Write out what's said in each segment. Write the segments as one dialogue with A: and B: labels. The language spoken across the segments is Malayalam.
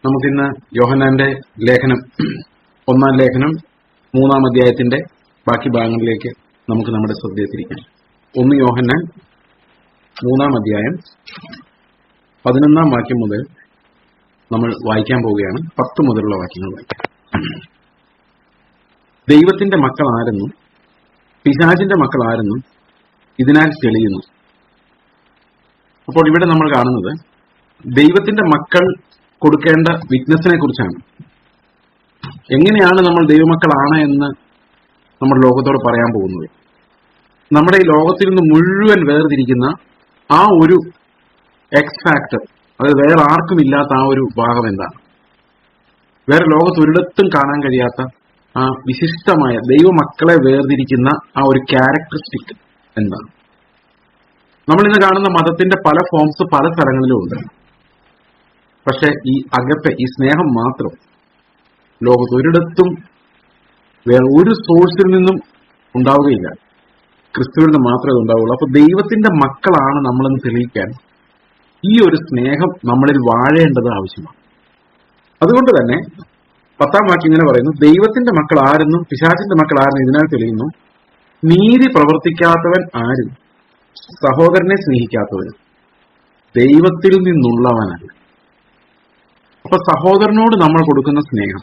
A: നമുക്കിന്ന് യോഹന്നാന്റെ ലേഖനം 1-ാം ലേഖനം 3-ാം അധ്യായത്തിന്റെ ബാക്കി ഭാഗങ്ങളിലേക്ക് നമുക്ക് നമ്മുടെ ശ്രദ്ധയെ തിരിക്കാം. 1 യോഹന്നാൻ 3-ാം അധ്യായം 11-ാം വാക്യം മുതൽ നമ്മൾ വായിക്കാൻ പോവുകയാണ്. 10 മുതലുള്ള വാക്യങ്ങൾ വായിക്കാം. ദൈവത്തിന്റെ മക്കൾ ആരെന്നും പിശാചിന്റെ മക്കൾ ആരെന്നും ഇതിനാൽ തെളിയുന്നു. അപ്പോൾ ഇവിടെ നമ്മൾ കാണുന്നത് ദൈവത്തിന്റെ മക്കൾ കൊടുക്കേണ്ട വിറ്റ്നസിനെ കുറിച്ചാണ്. എങ്ങനെയാണ് നമ്മൾ ദൈവമക്കളാണ് എന്ന് നമ്മൾ ലോകത്തോട് പറയാൻ പോകുന്നത്? നമ്മുടെ ഈ ലോകത്തിൽ നിന്ന് മുഴുവൻ വേർതിരിക്കുന്ന ആ ഒരു എക്സ് ഫാക്ടർ, അതായത് വേറെ ആർക്കും ഇല്ലാത്ത ആ ഒരു ഭാഗം എന്താണ്? വേറെ ലോകത്ത് ഒരിടത്തും കാണാൻ കഴിയാത്ത ആ വിശിഷ്ടമായ ദൈവമക്കളെ വേർതിരിക്കുന്ന ആ ഒരു ക്യാരക്ടറിസ്റ്റിക് എന്താണ്? നമ്മൾ ഇന്ന് കാണുന്ന മതത്തിന്റെ പല ഫോംസ് പല സ്ഥലങ്ങളിലും ഉണ്ട്. പക്ഷെ ഈ അകത്തെ ഈ സ്നേഹം മാത്രം ലോകത്ത് ഒരിടത്തും വേറെ ഒരു സോഴ്സിൽ നിന്നും ഉണ്ടാവുകയില്ല. ക്രിസ്തുവിൽ നിന്ന് മാത്രമേ ഉണ്ടാവുള്ളൂ. അപ്പൊ ദൈവത്തിന്റെ മക്കളാണ് നമ്മളെന്ന് തെളിയിക്കാൻ ഈ ഒരു സ്നേഹം നമ്മളിൽ വാഴേണ്ടത് ആവശ്യമാണ്. അതുകൊണ്ട് തന്നെ 10-ാം വാക്യം ഇങ്ങനെ പറയുന്നു: ദൈവത്തിന്റെ മക്കൾ ആരെന്നും പിശാചിന്റെ മക്കൾ ആരെന്നും ഇതിനാൽ തെളിയുന്നു, നീതി പ്രവർത്തിക്കാത്തവൻ ആരും സഹോദരനെ സ്നേഹിക്കാത്തവനും ദൈവത്തിൽ നിന്നുള്ളവനല്ല. അപ്പൊ സഹോദരനോട് നമ്മൾ കൊടുക്കുന്ന സ്നേഹം,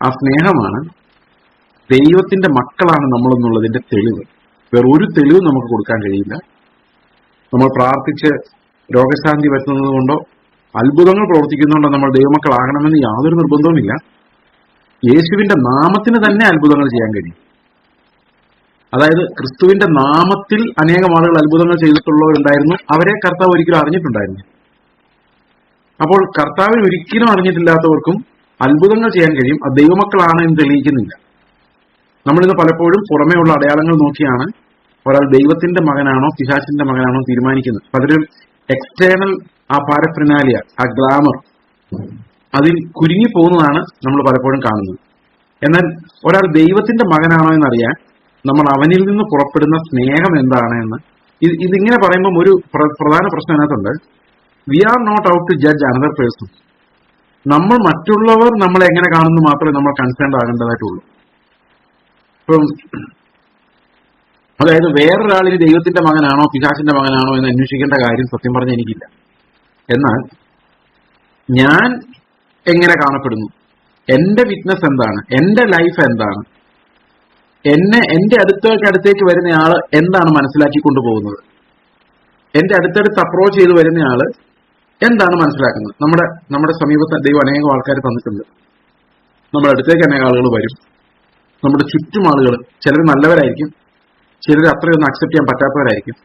A: ആ സ്നേഹമാണ് ദൈവത്തിന്റെ മക്കളാണ് നമ്മളെന്നുള്ളതിന്റെ തെളിവ്. വേറെ ഒരു തെളിവും നമുക്ക് കൊടുക്കാൻ കഴിയില്ല. നമ്മൾ പ്രാർത്ഥിച്ച് രോഗശാന്തി വരുത്തുന്നത് കൊണ്ടോ അത്ഭുതങ്ങൾ പ്രവർത്തിക്കുന്നതുകൊണ്ടോ നമ്മൾ ദൈവമക്കളാകണമെന്ന് യാതൊരു നിർബന്ധവുമില്ല. യേശുവിന്റെ നാമത്തിന് തന്നെ അത്ഭുതങ്ങൾ ചെയ്യാൻ കഴിയും. അതായത് ക്രിസ്തുവിന്റെ നാമത്തിൽ അനേകം ആളുകൾ അത്ഭുതങ്ങൾ ചെയ്തിട്ടുള്ളവരുണ്ടായിരുന്നു. അവരെ കർത്താവ് ഒരിക്കലും അറിഞ്ഞിട്ടുണ്ടായിരുന്നു. അപ്പോൾ കർത്താവിന് ഒരിക്കലും അറിഞ്ഞിട്ടില്ലാത്തവർക്കും അത്ഭുതങ്ങൾ ചെയ്യാൻ കഴിയും. അത് ദൈവമക്കളാണ് എന്ന് തെളിയിക്കുന്നില്ല. നമ്മളിന്ന് പലപ്പോഴും പുറമേ ഉള്ള അടയാളങ്ങൾ നോക്കിയാണ് ഒരാൾ ദൈവത്തിന്റെ മകനാണോ പിശാചിന്റെ മകനാണോ തീരുമാനിക്കുന്നത്. പലരും എക്സ്റ്റേണൽ ആ പാരഫ്രിനാലിയ, ആ ഗ്ലാമർ, അതിൽ കുരുങ്ങി പോകുന്നതാണ് നമ്മൾ പലപ്പോഴും കാണുന്നത്. എന്നാൽ ഒരാൾ ദൈവത്തിന്റെ മകനാണോ എന്നറിയാൻ നമ്മൾ അവനിൽ നിന്ന് പുറപ്പെടുന്ന സ്നേഹം എന്താണ് എന്ന് ഇതിങ്ങനെ പറയുമ്പം ഒരു പ്രധാന പ്രശ്നം അതിനകത്തുണ്ട്. We are not out to judge another person. നമ്മൾ മറ്റുള്ളവർ നമ്മളെ എങ്ങനെ കാണുന്നു മാത്രമേ നമ്മൾ കൺസേൺഡ് ആകേണ്ടതായിട്ടുള്ളൂ. ഇപ്പം അതായത് വേറൊരാളിന് ദൈവത്തിന്റെ മകനാണോ പിശാചിന്റെ മകനാണോ എന്ന് അന്വേഷിക്കേണ്ട കാര്യം സത്യം പറഞ്ഞ എനിക്കില്ല. എന്നാൽ ഞാൻ എങ്ങനെ കാണപ്പെടുന്നു, എന്റെ വിറ്റ്നസ് എന്താണ്, എന്റെ ലൈഫ് എന്താണ്, എന്റെ അടുത്തേക്ക് വരുന്നയാള് എന്താണ് മനസ്സിലാക്കി കൊണ്ടുപോകുന്നത്, എന്റെ അടുത്തടുത്ത് അപ്രോച്ച് ചെയ്ത് വരുന്നയാള് എന്താണ് മനസ്സിലാക്കുന്നത്. നമ്മുടെ സമീപത്ത് ദൈവം അനേകം ആൾക്കാർ തന്നിട്ടുണ്ട്. നമ്മുടെ അടുത്തേക്ക് അനേകം ആളുകൾ വരും. നമ്മുടെ ചുറ്റും ആളുകൾ, ചിലർ നല്ലവരായിരിക്കും, ചിലർ അത്രയൊന്നും അക്സെപ്റ്റ് ചെയ്യാൻ പറ്റാത്തവരായിരിക്കും.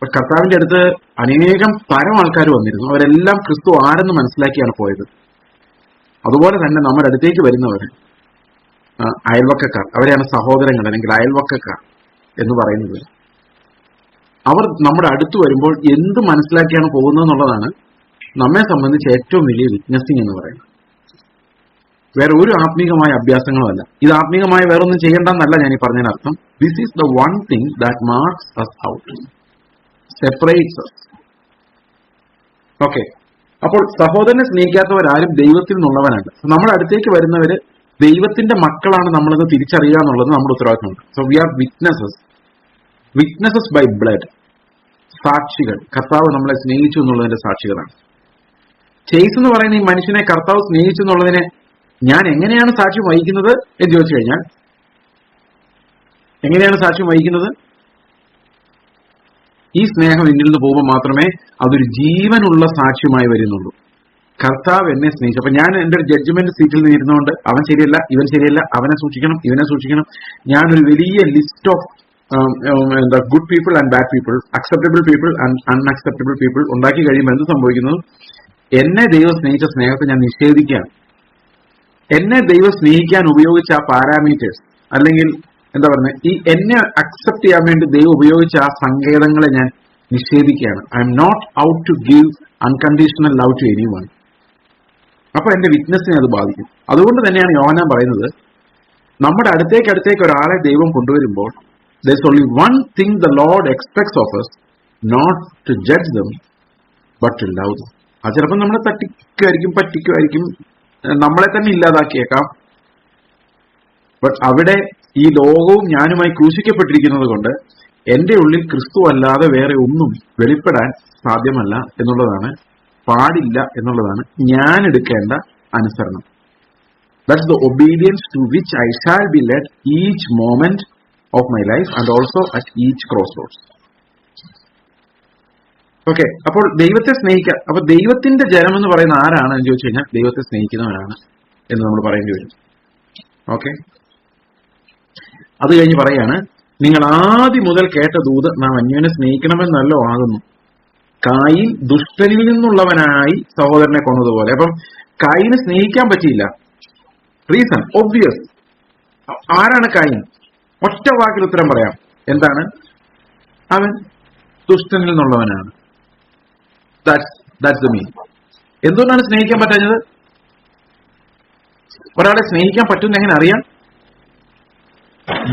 A: പക്ഷെ കർത്താവിന്റെ അടുത്ത് അനേകം തരം ആൾക്കാർ വന്നിരുന്നു. അവരെല്ലാം ക്രിസ്തു ആരെന്ന് മനസ്സിലാക്കിയാണ് പോയത്. അതുപോലെ തന്നെ നമ്മുടെ അടുത്തേക്ക് വരുന്നവർ അയൽവക്കക്കാർ, അവരെയാണ് സഹോദരങ്ങൾ അല്ലെങ്കിൽ അയൽവക്കക്കാർ എന്ന് പറയുന്നത്. അവർ നമ്മുടെ അടുത്ത് വരുമ്പോൾ എന്ത് മനസ്സിലാക്കിയാണ് പോകുന്നത് എന്നുള്ളതാണ് നമ്മെ സംബന്ധിച്ച് ഏറ്റവും വലിയ വിറ്റ്നസിങ് എന്ന് പറയുന്നത്. വേറെ ഒരു ആത്മീകമായ അഭ്യാസങ്ങളുമല്ല. ഇത് ആത്മീകമായ വേറൊന്നും ചെയ്യേണ്ടെന്നല്ല ഞാൻ ഈ പറഞ്ഞതിനർത്ഥം. This is the one thing that marks us out, separates us. Okay, അപ്പോൾ സഹോദരനെ സ്നേഹിക്കാത്തവരാരും ദൈവത്തിൽ നിന്നുള്ളവനല്ല. നമ്മുടെ അടുത്തേക്ക് വരുന്നവര് ദൈവത്തിന്റെ മക്കളാണ് നമ്മളെന്ന് തിരിച്ചറിയുക എന്നുള്ളത് നമ്മുടെ ഉത്തരവാദിത്തമുണ്ട്. So we are witnesses by blood. സാക്ഷികൾ, കർത്താവ് നമ്മളെ സ്നേഹിച്ചു എന്നുള്ളതിന്റെ സാക്ഷികളാണ്. ചേസ് എന്ന് പറയുന്ന ഈ മനുഷ്യനെ കർത്താവ് സ്നേഹിച്ചു എന്നുള്ളതിനെ ഞാൻ എങ്ങനെയാണ് സാക്ഷ്യം വഹിക്കുന്നത് എന്ന് ചോദിച്ചു കഴിഞ്ഞാൽ, എങ്ങനെയാണ് സാക്ഷ്യം വഹിക്കുന്നത്? ഈ സ്നേഹം എന്നിൽ നിന്ന് പോകുമ്പോൾ മാത്രമേ അതൊരു ജീവനുള്ള സാക്ഷ്യമായി വരുന്നുള്ളൂ. കർത്താവ് എന്നെ സ്നേഹിച്ചു. അപ്പൊ ഞാൻ എന്റെ ഒരു ജഡ്ജ്മെന്റ് സീറ്റിൽ നിന്ന് ഇരുന്നുകൊണ്ട് അവൻ ശരിയല്ല, ഇവൻ ശരിയല്ല, അവനെ സൂക്ഷിക്കണം, ഇവനെ സൂക്ഷിക്കണം, ഞാനൊരു വലിയ list of good people and bad people, acceptable people and unacceptable people ഉണ്ടാക്കി കഴിയുമ്പോൾ എന്ത് സംഭവിക്കുന്നത്? എന്നെ ദൈവം സ്നേഹിച്ച സ്നേഹത്തെ ഞാൻ നിഷേധിക്കുകയാണ്. എന്നെ ദൈവം സ്നേഹിക്കാൻ ഉപയോഗിച്ച ആ പാരാമീറ്റേഴ്സ്, അല്ലെങ്കിൽ എന്താ പറയുന്നത്, ഈ എന്നെ അക്സെപ്റ്റ് ചെയ്യാൻ വേണ്ടി ദൈവം ഉപയോഗിച്ച ആ സങ്കേതങ്ങളെ ഞാൻ നിഷേധിക്കുകയാണ്. I am not out to give unconditional love to anyone. അപ്പൊ എന്റെ വിറ്റ്നസിനെ അത് ബാധിക്കും. അതുകൊണ്ട് തന്നെയാണ് യോഹന്നാൻ പറയുന്നത്, നമ്മുടെ അടുത്തേക്ക് ഒരാളെ ദൈവം കൊണ്ടുവരുമ്പോൾ there's only one thing the Lord expects of us, not to judge them, but to love them. അത് ചിലപ്പോൾ നമ്മളെ തട്ടിക്കുമായിരിക്കും, പറ്റിക്കുമായിരിക്കും, നമ്മളെ തന്നെ ഇല്ലാതാക്കിയേക്കാം. ബട്ട് അവിടെ ഈ ലോകവും ഞാനുമായി ക്രൂശിക്കപ്പെട്ടിരിക്കുന്നത് കൊണ്ട് എന്റെ ഉള്ളിൽ ക്രിസ്തു അല്ലാതെ വേറെ ഒന്നും വെളിപ്പെടാൻ സാധ്യമല്ല എന്നുള്ളതാണ്, പാടില്ല എന്നുള്ളതാണ് ഞാൻ എടുക്കേണ്ട അനുസരണം. That's the obedience to which I shall be led each moment of my life and also at each crossroads. Okay, അപ്പോൾ ദൈവത്തെ സ്നേഹിക്കുക. അപ്പൊ ദൈവത്തിന്റെ ജനം എന്ന് പറയുന്ന ആരാണ് എന്ന് ചോദിച്ചു കഴിഞ്ഞാൽ ദൈവത്തെ സ്നേഹിക്കുന്നവരാണ് എന്ന് നമ്മൾ പറയേണ്ടി വരും. ഓക്കെ, അത് കഴിഞ്ഞ് പറയാണ്, നിങ്ങൾ ആദ്യം മുതൽ കേട്ട ദൂത് നാം അന്യോന്യം സ്നേഹിക്കണമെന്നല്ലോ ആകുന്നു. കായീൻ ദുഷ്ടനിൽ നിന്നുള്ളവനായി സഹോദരനെ കൊന്നതുപോലെ. അപ്പം കായീന് സ്നേഹിക്കാൻ പറ്റിയില്ല. Reason obvious. ആരാണ് കായീൻ? ഒറ്റ വാക്കിൽ ഉത്തരം പറയാം. എന്താണ്? അവൻ ദുഷ്ടനിൽ നിന്നുള്ളവനാണ്. That's the mean. എന്തുകൊണ്ടാണ് സ്നേഹിക്കാൻ പറ്റാഞ്ഞത്? ഒരാളെ സ്നേഹിക്കാൻ പറ്റുന്ന എങ്ങനെ അറിയാം?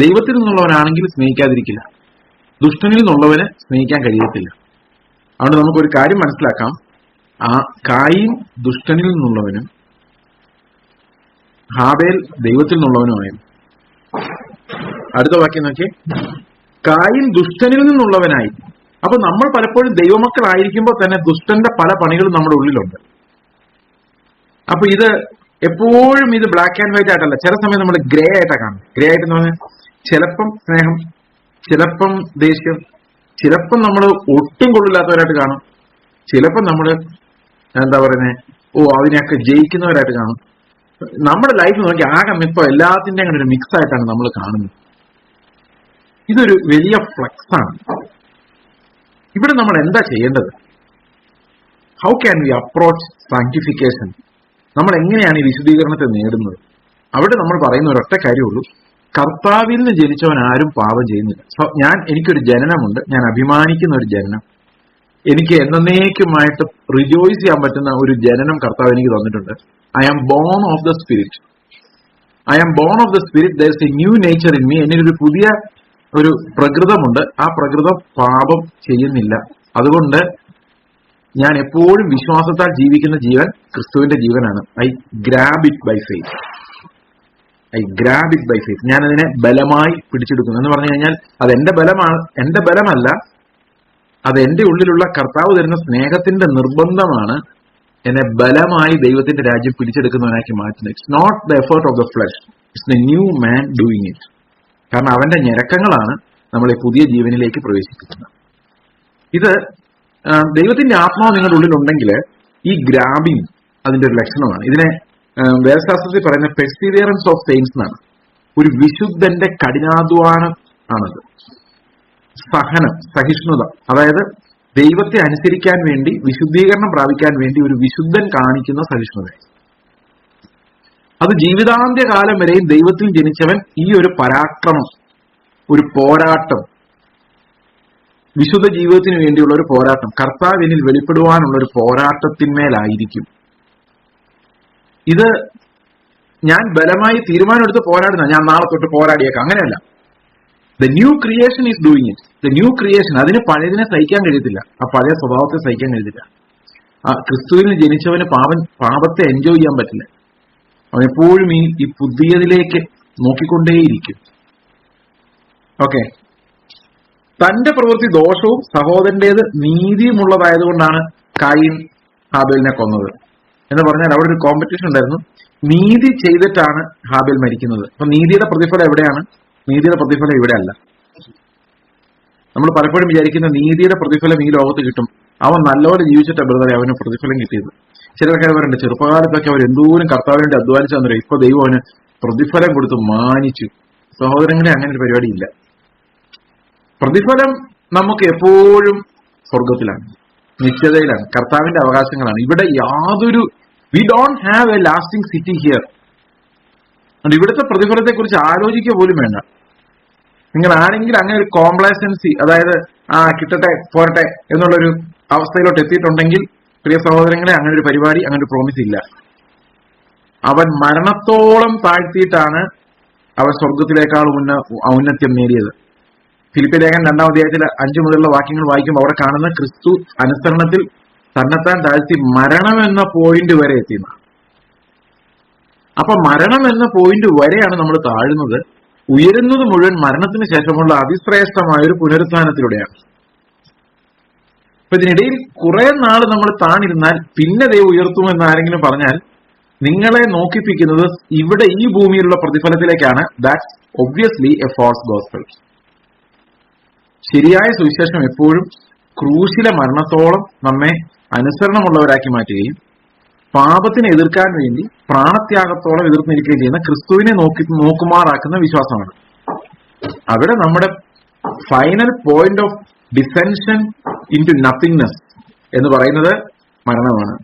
A: ദൈവത്തിൽ നിന്നുള്ളവനാണെങ്കിൽ സ്നേഹിക്കാതിരിക്കില്ല, ദുഷ്ടനിൽ നിന്നുള്ളവന് സ്നേഹിക്കാൻ കഴിയത്തില്ല. അതുകൊണ്ട് നമുക്കൊരു കാര്യം മനസ്സിലാക്കാം, ആ കായീൻ ദുഷ്ടനിൽ നിന്നുള്ളവനും ഹാബേൽ ദൈവത്തിൽ നിന്നുള്ളവനുമായിരുന്നു. അടുത്ത വാക്യം നോക്കിയേ, കായീൻ ദുഷ്ടനിൽ നിന്നുള്ളവനായി. അപ്പൊ നമ്മൾ പലപ്പോഴും ദൈവമക്കളായിരിക്കുമ്പോൾ തന്നെ ദുഷ്ടന്റെ പല പണികളും നമ്മുടെ ഉള്ളിലുണ്ട്. അപ്പൊ ഇത് എപ്പോഴും ഇത് ബ്ലാക്ക് ആൻഡ് വൈറ്റ് ആയിട്ടല്ല, ചില സമയം നമ്മൾ ഗ്രേ ആയിട്ടാണ് കാണുന്നത്. ഗ്രേ ആയിട്ട് എന്ന് പറഞ്ഞാൽ ചിലപ്പം സ്നേഹം, ചിലപ്പം ദേഷ്യം, ചിലപ്പം നമ്മൾ ഒട്ടും കൊള്ളില്ലാത്തവരായിട്ട് കാണും, ചിലപ്പം നമ്മൾ എന്താ പറയുന്നത് അതിനെയൊക്കെ ജയിക്കുന്നവരായിട്ട് കാണും. നമ്മുടെ ലൈഫ് നോക്കി ആകെ ഇപ്പൊ എല്ലാത്തിൻ്റെ അങ്ങനെ ഒരു മിക്സ് ആയിട്ടാണ് നമ്മൾ കാണുന്നത്. ഇതൊരു വലിയ ഫ്ലക്സ് ആണ്. ഇവിടെ നമ്മൾ എന്താ ചെയ്യേണ്ടത്? How can we approach sanctification? നമ്മൾ എങ്ങനെയാണ് ഈ വിശുദ്ധീകരണത്തെ നേടുന്നത്? അവിടെ നമ്മൾ പറയുന്ന ഒരൊറ്റ കാര്യമുള്ളൂ, കർത്താവിൽ നിന്ന് ജനിച്ചവൻ ആരും പാപം ചെയ്യുന്നില്ല. എനിക്കൊരു ജനനമുണ്ട്, ഞാൻ അഭിമാനിക്കുന്ന ഒരു ജനനം, എനിക്ക് എന്നേക്കുമായിട്ട് റിജോയ്സ് ചെയ്യാൻ പറ്റുന്ന ഒരു ജനനം കർത്താവ് എനിക്ക് തന്നിട്ടുണ്ട്. I am born of the spirit. I am born of the spirit. There is a new nature in me. എന്നിലൊരു പുതിയ ഒരു പ്രകൃതമുണ്ട്. ആ പ്രകൃതം പാപം ചെയ്യുന്നില്ല. അതുകൊണ്ട് ഞാൻ എപ്പോഴും വിശ്വാസത്താൽ ജീവിക്കുന്ന ജീവൻ ക്രിസ്തുവിന്റെ ജീവനാണ്. I grab it by faith. I grab it by faith. ഞാൻ അതിനെ ബലമായി പിടിച്ചെടുക്കുന്നു. എന്ന് പറഞ്ഞു കഴിഞ്ഞാൽ അത് എന്റെ ബലമാണ്, എന്റെ ബലമല്ല, അത് എന്റെ ഉള്ളിലുള്ള കർത്താവ് തരുന്ന സ്നേഹത്തിന്റെ നിർബന്ധമാണ് എന്നെ ബലമായി ദൈവത്തിന്റെ രാജ്യം പിടിച്ചെടുക്കുന്നവനാക്കി മാറ്റുന്നത്. It's not the effort of the flesh, it's the new man doing it. കാരണം അവന്റെ ഞരക്കങ്ങളാണ് നമ്മളെ പുതിയ ജീവനിലേക്ക് പ്രവേശിപ്പിക്കുന്നത്. ഇത് ദൈവത്തിന്റെ ആത്മാവ് നിങ്ങളുടെ ഉള്ളിലുണ്ടെങ്കിൽ ഈ ഗ്രാബിങ് അതിന്റെ ഒരു ലക്ഷണമാണ്. ഇതിനെ വേദശാസ്ത്രത്തിൽ പറയുന്ന പെർസിവിയറൻസ് ഓഫ് സെയിൻസ് എന്നാണ്. ഒരു വിശുദ്ധന്റെ കഠിനാധ്വാനം ആണത്. സഹനം, സഹിഷ്ണുത, അതായത് ദൈവത്തെ അനുസരിക്കാൻ വേണ്ടി, വിശുദ്ധീകരണം പ്രാപിക്കാൻ വേണ്ടി ഒരു വിശുദ്ധൻ കാണിക്കുന്ന സഹിഷ്ണുത. അത് ജീവിതാന്ത്യ കാലം വരെയും ദൈവത്തിൽ ജനിച്ചവൻ ഈ ഒരു പരാക്രമം, ഒരു പോരാട്ടം, വിശുദ്ധ ജീവിതത്തിന് വേണ്ടിയുള്ള ഒരു പോരാട്ടം, കർത്താവിനിൽ വെളിപ്പെടുവാനുള്ള ഒരു പോരാട്ടത്തിന്മേലായിരിക്കും. ഇത് ഞാൻ ബലമായി തീരുമാനമെടുത്ത് പോരാടുന്ന, ഞാൻ നാളെ തൊട്ട് പോരാടിയേക്കാം, അങ്ങനെയല്ല. The new creation is doing it. The new creation, അതിന് പഴയതിനെ സഹിക്കാൻ കഴിയത്തില്ല, ആ പഴയ സ്വഭാവത്തെ സഹിക്കാൻ കഴിയത്തില്ല. ആ ക്രിസ്തുവിന് ജനിച്ചവന് പാപത്തെ എൻജോയ് ചെയ്യാൻ പറ്റില്ല. അവൻ എപ്പോഴും ഈ പുതിയതിലേക്ക് നോക്കിക്കൊണ്ടേയിരിക്കും. ഓക്കെ, തന്റെ പ്രവൃത്തി ദോഷവും സഹോദരന്റേത് നീതിയുമുള്ളതായതുകൊണ്ടാണ് കായീൻ ഹാബേലിനെ കൊന്നത് എന്ന് പറഞ്ഞാൽ അവിടെ ഒരു കോമ്പറ്റീഷൻ ഉണ്ടായിരുന്നു. നീതി ചെയ്തിട്ടാണ് ഹാബേൽ മരിക്കുന്നത്. അപ്പൊ നീതിയുടെ പ്രതിഫലം എവിടെയാണ്? നീതിയുടെ പ്രതിഫലം ഇവിടെ അല്ല. നമ്മൾ പലപ്പോഴും വിചാരിക്കുന്ന നീതിയുടെ പ്രതിഫലം ഈ ലോകത്ത് കിട്ടും, അവൻ നല്ലപോലെ ജീവിച്ചിട്ട ബ്രദറെ അവന് പ്രതിഫലം കിട്ടിയത്. ചിലർക്കാർ പറയുന്നുണ്ട്, ചെറുപ്പകാലത്തൊക്കെ അവർ എന്തോരം കർത്താവിന്റെ അധ്വാനിച്ചു തന്നില്ല, ഇപ്പൊ ദൈവം അവന് പ്രതിഫലം കൊടുത്ത് മാനിച്ചു. സഹോദരങ്ങളെ, അങ്ങനെ ഒരു പരിപാടിയില്ല. പ്രതിഫലം നമുക്ക് എപ്പോഴും സ്വർഗത്തിലാണ്, നിശ്ചയതയിലാണ്, കർത്താവിന്റെ അവകാശങ്ങളാണ്. ഇവിടെ യാതൊരു V don't have a lasting city here. അതുകൊണ്ട് ഇവിടുത്തെ പ്രതിഫലത്തെ കുറിച്ച് ആലോചിക്കുക പോലും വേണ്ട. നിങ്ങൾ ആരെങ്കിലും അങ്ങനെ ഒരു കോംപ്ലാസൻസി, അതായത് കിട്ടട്ടെ പോരട്ടെ എന്നുള്ളൊരു അവസ്ഥയിലോട്ട് എത്തിയിട്ടുണ്ടെങ്കിൽ, പ്രിയ സഹോദരങ്ങളെ, അങ്ങനെ ഒരു പരിപാടി, അങ്ങനെ ഒരു പ്രോമിസ് ഇല്ല. അവൻ മരണത്തോളം താഴ്ത്തിയിട്ടാണ് അവൻ സ്വർഗത്തിലേക്കാൾ ഔന്നത്യം നേടിയത്. ഫിലിപ്പിയ ലേഖനം 2-ാം അധ്യായത്തിൽ 5 മുതലുള്ള വാക്യങ്ങൾ വായിക്കുമ്പോൾ അവിടെ കാണുന്ന ക്രിസ്തു അനുസരണത്തിൽ തന്നെത്താൻ താഴ്ത്തി മരണം എന്ന പോയിന്റ് വരെ എത്തിയെന്ന. അപ്പൊ മരണം എന്ന പോയിന്റ് വരെയാണ് നമ്മൾ താഴുന്നത്. ഉയരുന്നത് മുഴുവൻ മരണത്തിന് ശേഷമുള്ള അതിശ്രേഷ്ഠമായ ഒരു പുനരുത്ഥാനത്തിലൂടെയാണ്. അപ്പൊ ഇതിനിടയിൽ കുറെ നാൾ നമ്മൾ താണിരുന്നാൽ പിന്നെ ദൈവം ഉയർത്തുമെന്ന് ആരെങ്കിലും പറഞ്ഞാൽ നിങ്ങളെ നോക്കിപ്പിക്കുന്നത് ഇവിടെ ഈ ഭൂമിയിലുള്ള പ്രതിഫലത്തിലേക്കാണ്. That's obviously a false gospel. ശരിയായ സുവിശേഷം എപ്പോഴും ക്രൂശിലെ മരണത്തോളം നമ്മെ അനുസരണമുള്ളവരാക്കി മാറ്റുകയും പാപത്തിനെ എതിർക്കാൻ വേണ്ടി പ്രാണത്യാഗത്തോളം എതിർത്ത് നിൽക്കുകയും ചെയ്യുന്ന ക്രിസ്തുവിനെ നോക്കുമാറാക്കുന്ന വിശ്വാസമാണ്. അവിടെ നമ്മുടെ final point of descension into nothingness എന്ന് പറയുന്നത് മരണമാണ്.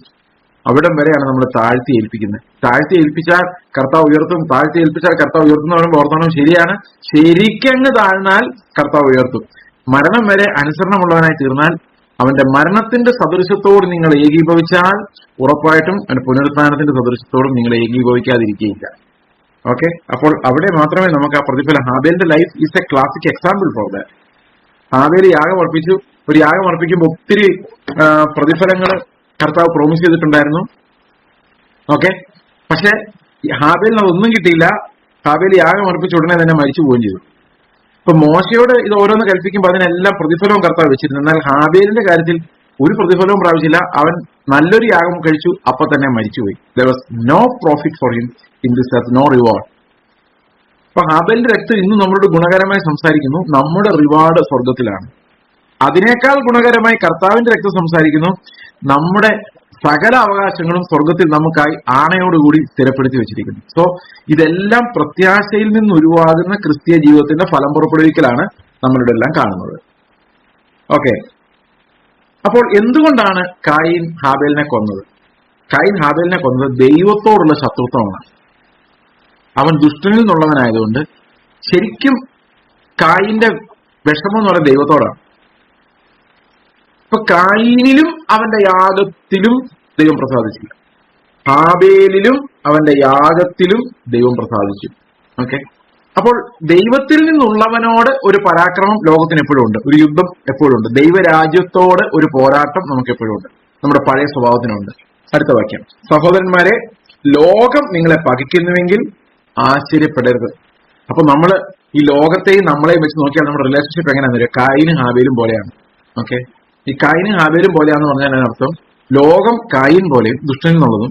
A: അവിടം വരെയാണ് നമ്മൾ താഴ്ത്തി ഏൽപ്പിക്കുന്നത്. താഴ്ത്തി ഏൽപ്പിച്ചാൽ കർത്താവ് ഉയർത്തും, താഴ്ത്തി ഏൽപ്പിച്ചാൽ കർത്താവ് ഉയർത്തുന്ന പറയുമ്പോൾ ഓർത്തണം, ശരിയാണ്, ശരിക്കങ്ങ് താഴ്ന്നാൽ കർത്താവ് ഉയർത്തും. മരണം വരെ അനുസരണമുള്ളവനായി തീർന്നാൽ, അവന്റെ മരണത്തിന്റെ സദൃശത്തോട് നിങ്ങൾ ഏകീഭവിച്ചാൽ ഉറപ്പായിട്ടും അവന്റെ പുനരുത്ഥാനത്തിന്റെ സദൃശത്തോടും നിങ്ങൾ ഏകീഭവിക്കാതിരിക്കുകയില്ല. ഓക്കെ, അപ്പോൾ അവിടെ മാത്രമേ നമുക്ക് ആ പ്രതിഫലം. ഹാബേലിന്റെ life is a classic example for that. ഹാബേൽ യാഗം അർപ്പിച്ചു. ഒരു യാഗം അർപ്പിക്കുമ്പോൾ ഒത്തിരി പ്രതിഫലങ്ങൾ കർത്താവ് പ്രോമിസ് ചെയ്തിട്ടുണ്ടായിരുന്നു. ഓക്കെ, പക്ഷെ ഹാബേലിന് അതൊന്നും കിട്ടിയില്ല. ഹാബേൽ യാഗം അർപ്പിച്ച ഉടനെ തന്നെ മരിച്ചു പോവുകയും ചെയ്തു. ഇപ്പൊ മോശയോട് ഇത് ഓരോന്ന് കൽപ്പിക്കുമ്പോൾ അതിനെല്ലാം പ്രതിഫലവും കർത്താവ് വെച്ചിരുന്നു. എന്നാൽ ഹാബേലിന്റെ കാര്യത്തിൽ ഒരു പ്രതിഫലവും പ്രാപിച്ചില്ല. അവൻ നല്ലൊരു യാഗം കഴിച്ചു, അപ്പൊ തന്നെ മരിച്ചുപോയി. There was no profit for him in this earth, no reward. അപ്പൊ ഹാബേലിന്റെ രക്തം ഇന്നും നമ്മളോട് ഗുണകരമായി സംസാരിക്കുന്നു. നമ്മുടെ റിവാർഡ് സ്വർഗത്തിലാണ്. അതിനേക്കാൾ ഗുണകരമായി കർത്താവിന്റെ രക്തം സംസാരിക്കുന്നു. നമ്മുടെ സകല അവകാശങ്ങളും സ്വർഗത്തിൽ നമുക്കായി ആണയോടുകൂടി സ്ഥിരപ്പെടുത്തി വെച്ചിരിക്കുന്നു. സോ ഇതെല്ലാം പ്രത്യാശയിൽ നിന്ന് ഉരുവാകുന്ന ക്രിസ്തീയ ജീവിതത്തിന്റെ ഫലം പുറപ്പെടുവിക്കലാണ് നമ്മളിവിടെ എല്ലാം കാണുന്നത്. ഓക്കെ, അപ്പോൾ എന്തുകൊണ്ടാണ് കായീൻ ഹാബേലിനെ കൊന്നത്? കായീൻ ഹാബേലിനെ കൊന്നത് ദൈവത്തോടുള്ള ശത്രുത്വമാണ്. അവൻ ദുഷ്ടനിൽ നിന്നുള്ളവനായതുകൊണ്ട് ശരിക്കും കായീന്റെ വിഷമം എന്ന് പറയുന്നത് ദൈവത്തോടാണ്. ഇപ്പൊ കായീനിലും അവന്റെ യാഗത്തിലും ദൈവം പ്രസാദിച്ചില്ല, ഹാബേലിലും അവന്റെ യാഗത്തിലും ദൈവം പ്രസാദിച്ചു. ഓക്കെ, അപ്പോൾ ദൈവത്തിൽ നിന്നുള്ളവനോട് ഒരു പരാക്രമം ലോകത്തിന് എപ്പോഴും ഉണ്ട്, ഒരു യുദ്ധം എപ്പോഴും ഉണ്ട്. ദൈവരാജ്യത്തോട് ഒരു പോരാട്ടം നമുക്ക് എപ്പോഴും ഉണ്ട്, നമ്മുടെ പഴയ സ്വഭാവത്തിനുണ്ട്. അടുത്ത വാക്യം, സഹോദരന്മാരെ, ലോകം നിങ്ങളെ പകയ്ക്കുന്നുവെങ്കിൽ ആശ്ചര്യപ്പെടരുത്. അപ്പൊ നമ്മൾ ഈ ലോകത്തെയും നമ്മളെയും വെച്ച് നോക്കിയാൽ നമ്മുടെ റിലേഷൻഷിപ്പ് എങ്ങനെയാണെന്ന് വരിക? കായീനും ഹാബേലും പോലെയാണ്. ഓക്കെ, ഈ കായീനും ഹാബേലും പോലെയാണെന്ന് പറഞ്ഞാൽ അതിനർത്ഥം ലോകം കായീൻ പോലെയും ദുഷ്ടനിൽ നിന്നുള്ളതും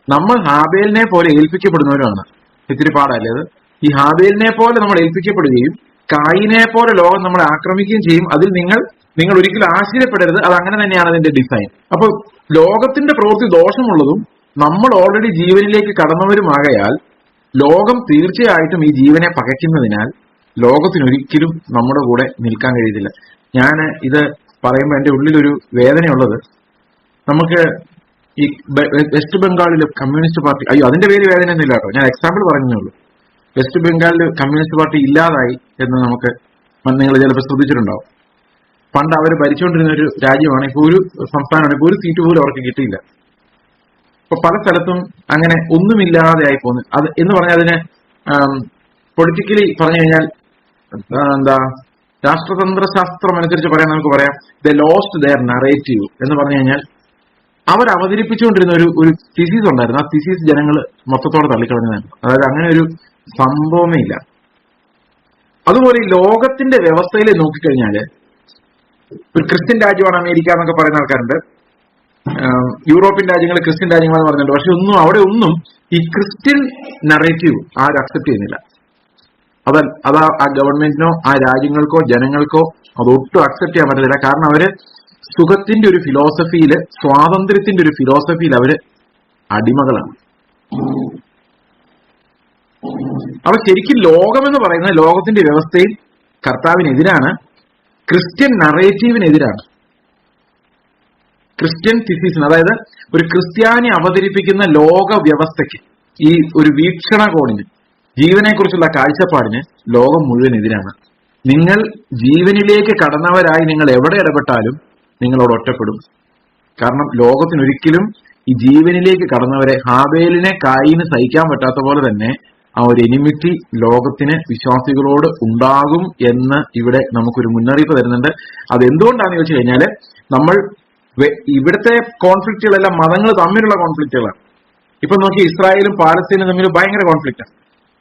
A: നമ്മൾ ഹാബേലിനെ പോലെ ഏൽപ്പിക്കപ്പെടുന്നവരുമാണ്. ഇത്തിരി പാടല്ലേ അത്? ഈ ഹാബേലിനെ പോലെ നമ്മൾ ഏൽപ്പിക്കപ്പെടുകയും കായീനെ പോലെ ലോകം നമ്മളെ ആക്രമിക്കുകയും ചെയ്യും. അതിൽ നിങ്ങൾ ഒരിക്കലും ആശ്ചര്യപ്പെടരുത്. അത് അങ്ങനെ തന്നെയാണ് അതിന്റെ ഡിസൈൻ. അപ്പൊ ലോകത്തിന്റെ പ്രവൃത്തി ദോഷമുള്ളതും നമ്മൾ ഓൾറെഡി ജീവനിലേക്ക് കടന്നവരുമാകയാൽ ലോകം തീർച്ചയായിട്ടും ഈ ജീവനെ പകയ്ക്കുന്നതിനാൽ ലോകത്തിനൊരിക്കലും നമ്മുടെ കൂടെ നിൽക്കാൻ കഴിയത്തില്ല. ഞാൻ ഇത് പറയുമ്പോൾ എന്റെ ഉള്ളിലൊരു വേദനയുള്ളത്, നമുക്ക് ഈ വെസ്റ്റ് ബംഗാളിൽ കമ്മ്യൂണിസ്റ്റ് പാർട്ടി, അയ്യോ അതിന്റെ പേര് വേദനയൊന്നുമില്ല കേട്ടോ, ഞാൻ എക്സാമ്പിൾ പറഞ്ഞേ ഉള്ളൂ. വെസ്റ്റ് ബംഗാളിൽ കമ്മ്യൂണിസ്റ്റ് പാർട്ടി ഇല്ലാതായി എന്ന് നമുക്ക് നിങ്ങൾ ചിലപ്പോൾ ശ്രദ്ധിച്ചിട്ടുണ്ടാവും. പണ്ട് അവർ ഭരിച്ചുകൊണ്ടിരുന്ന ഒരു രാജ്യമാണ്, ഇപ്പോൾ ഒരു സംസ്ഥാനമാണ്, ഇപ്പോൾ ഒരു സീറ്റ് പോലും അവർക്ക് കിട്ടിയില്ല. ഇപ്പൊ പല സ്ഥലത്തും അങ്ങനെ ഒന്നുമില്ലാതെ ആയി പോകുന്നു. അത് എന്ന് പറഞ്ഞാൽ അതിന് പൊളിറ്റിക്കലി പറഞ്ഞു കഴിഞ്ഞാൽ എന്താ, രാഷ്ട്രതന്ത്ര ശാസ്ത്രം അനുസരിച്ച് പറയാൻ നമുക്ക് പറയാം, ദ ലോസ്റ്റ് ദെയർ നറേറ്റീവ് എന്ന് പറഞ്ഞു കഴിഞ്ഞാൽ അവർ അവതരിപ്പിച്ചുകൊണ്ടിരുന്ന ഒരു തിസീസ് ഉണ്ടായിരുന്നു. ആ തിസീസ് ജനങ്ങൾ മൊത്തത്തോടെ തള്ളിക്കളഞ്ഞതാണ്. അതായത് അങ്ങനെ ഒരു സംഭവമേ ഇല്ല. അതുപോലെ ഈ ലോകത്തിന്റെ വ്യവസ്ഥയിൽ നോക്കിക്കഴിഞ്ഞാല് ഒരു ക്രിസ്ത്യൻ രാജ്യമാണ് അമേരിക്ക എന്നൊക്കെ പറയുന്ന ആൾക്കാരുണ്ട്, യൂറോപ്യൻ രാജ്യങ്ങൾ ക്രിസ്ത്യൻ രാജ്യങ്ങളെന്ന് പറഞ്ഞിട്ടുണ്ട്. പക്ഷെ അവിടെ ഒന്നും ഈ ക്രിസ്ത്യൻ നറേറ്റീവ് ആരും അക്സെപ്റ്റ് ചെയ്യുന്നില്ല. അതാ ആ ഗവൺമെന്റിനോ ആ രാജ്യങ്ങൾക്കോ ജനങ്ങൾക്കോ അതൊട്ടും അക്സെപ്റ്റ് ചെയ്യാൻ പറ്റത്തില്ല. കാരണം അവര് സുഖത്തിന്റെ ഒരു ഫിലോസഫിയില്, സ്വാതന്ത്ര്യത്തിന്റെ ഒരു ഫിലോസഫിയിൽ അവര് അടിമകളാണ്. അപ്പൊ ശരിക്കും ലോകമെന്ന് പറയുന്നത് ലോകത്തിന്റെ വ്യവസ്ഥയിൽ കർത്താവിനെതിരാണ്, ക്രിസ്ത്യൻ നറേറ്റീവിനെതിരാണ്, ക്രിസ്ത്യൻ തിസീസിന്. അതായത് ഒരു ക്രിസ്ത്യാനി അവതരിപ്പിക്കുന്ന ലോക വ്യവസ്ഥയ്ക്ക്, ഈ ഒരു വീക്ഷണകോണിന്, ജീവനെക്കുറിച്ചുള്ള കാഴ്ചപ്പാടിന് ലോകം മുഴുവൻ എതിരാണ്. നിങ്ങൾ ജീവനിലേക്ക് കടന്നവരായി നിങ്ങൾ എവിടെ ഇടപെട്ടാലും നിങ്ങളോട് ഒറ്റപ്പെടും. കാരണം ലോകത്തിനൊരിക്കലും ഈ ജീവനിലേക്ക് കടന്നവരെ, ഹാബേലിനെ കായീന് സഹിക്കാൻ പറ്റാത്ത പോലെ തന്നെ ആ ഒരു എനിമിറ്റി ലോകത്തിന് വിശ്വാസികളോട് ഉണ്ടാകും എന്ന് ഇവിടെ നമുക്കൊരു മുന്നറിയിപ്പ് തരുന്നുണ്ട്. അതെന്തുകൊണ്ടാണെന്ന് ചോദിച്ചു കഴിഞ്ഞാല് നമ്മൾ ഇവിടുത്തെ കോൺഫ്ലിക്റ്റുകളെല്ലാം മതങ്ങൾ തമ്മിലുള്ള കോൺഫ്ലിക്റ്റുകളാണ്. ഇപ്പൊ നോക്കി, ഇസ്രായേലും പാലസ്തീനും തമ്മിൽ ഭയങ്കര കോൺഫ്ലിക്റ്റാണ്.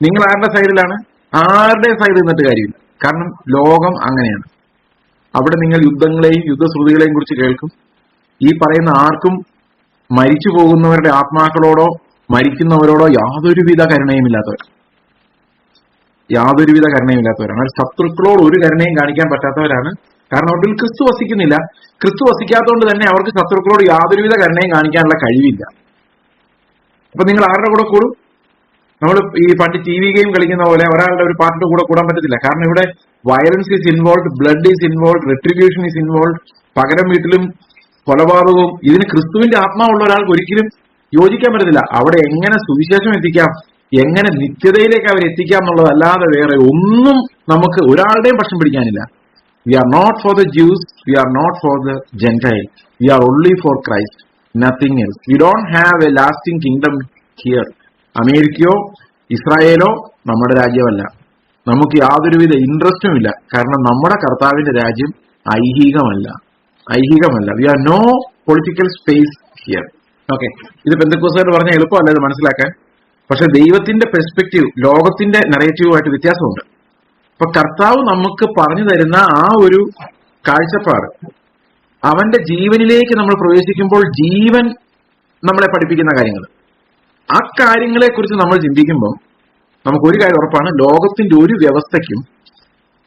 A: നിങ്ങൾ ആരുടെ സൈഡിലാണ്? ആരുടെ സൈഡിൽ നിന്നിട്ട് കാര്യമില്ല. കാരണം ലോകം അങ്ങനെയാണ്. അവിടെ നിങ്ങൾ യുദ്ധങ്ങളെയും യുദ്ധശ്രുതികളെയും കുറിച്ച് കേൾക്കും. ഈ പറയുന്ന ആർക്കും മരിച്ചു പോകുന്നവരുടെ ആത്മാക്കളോടോ മരിക്കുന്നവരോടോ യാതൊരുവിധ കരുണയുമില്ലാത്തവരാണ്. എന്നാൽ ശത്രുക്കളോട് ഒരു കരുണയും കാണിക്കാൻ പറ്റാത്തവരാണ്. കാരണം അവരിൽ ക്രിസ്തു വസിക്കുന്നില്ല. ക്രിസ്തു വസിക്കാത്തതുകൊണ്ട് തന്നെ അവർക്ക് ശത്രുക്കളോട് യാതൊരുവിധ കരുണയും കാണിക്കാനുള്ള കഴിവില്ല. അപ്പൊ നിങ്ങൾ ആരുടെ കൂടെ കൂടും? നമ്മൾ ഈ പണ്ട് TV ഗെയിം കളിക്കുന്ന പോലെ ഒരാളുടെ ഒരു പാർട്ടിയുടെ കൂടെ കൂടാൻ പറ്റത്തില്ല. കാരണം ഇവിടെ violence is involve, blood is involve, retribution is involve, പകരം വീട്ടിലും കൊലപാതകവും. ഇതിന് ക്രിസ്തുവിന്റെ ആത്മാവുള്ള ഒരാൾക്ക് ഒരിക്കലും യോജിക്കാൻ പറ്റത്തില്ല. അവിടെ എങ്ങനെ സുവിശേഷം എത്തിക്കാം, എങ്ങനെ നിത്യതയിലേക്ക് അവർ എത്തിക്കാം എന്നുള്ളതല്ലാതെ വേറെ ഒന്നും നമുക്ക് ഒരാളുടെയും പക്ഷം പിടിക്കാനില്ല. We are not for the Jews, we are not for the Gentile, we are only for Christ, nothing else. We don't have a lasting kingdom here. അമേരിക്കയോ ഇസ്രായേലോ നമ്മുടെ രാജ്യമല്ല. നമുക്ക് യാതൊരുവിധ ഇൻട്രസ്റ്റും ഇല്ല. കാരണം നമ്മുടെ കർത്താവിന്റെ രാജ്യം ഐഹികമല്ല. We are no political space here. Okay, ഇത് പെന്തക്കോസ്തുകാർ പറഞ്ഞ എളുപ്പമല്ല ഇത് മനസ്സിലാക്കാൻ. പക്ഷെ ദൈവത്തിന്റെ പെർസ്പെക്റ്റീവ് ലോകത്തിന്റെ നെറേറ്റീവുമായിട്ട് വ്യത്യാസമുണ്ട്. അപ്പൊ കർത്താവ് നമുക്ക് പറഞ്ഞു തരുന്ന ആ ഒരു കാഴ്ചപ്പാട്, അവന്റെ ജീവനിലേക്ക് നമ്മൾ പ്രവേശിക്കുമ്പോൾ ജീവൻ നമ്മളെ പഠിപ്പിക്കുന്ന കാര്യങ്ങൾ, ആ കാര്യങ്ങളെ കുറിച്ച് നമ്മൾ ചിന്തിക്കുമ്പോൾ നമുക്കൊരു കാര്യം ഉറപ്പാണ്, ലോകത്തിന്റെ ഒരു വ്യവസ്ഥയ്ക്കും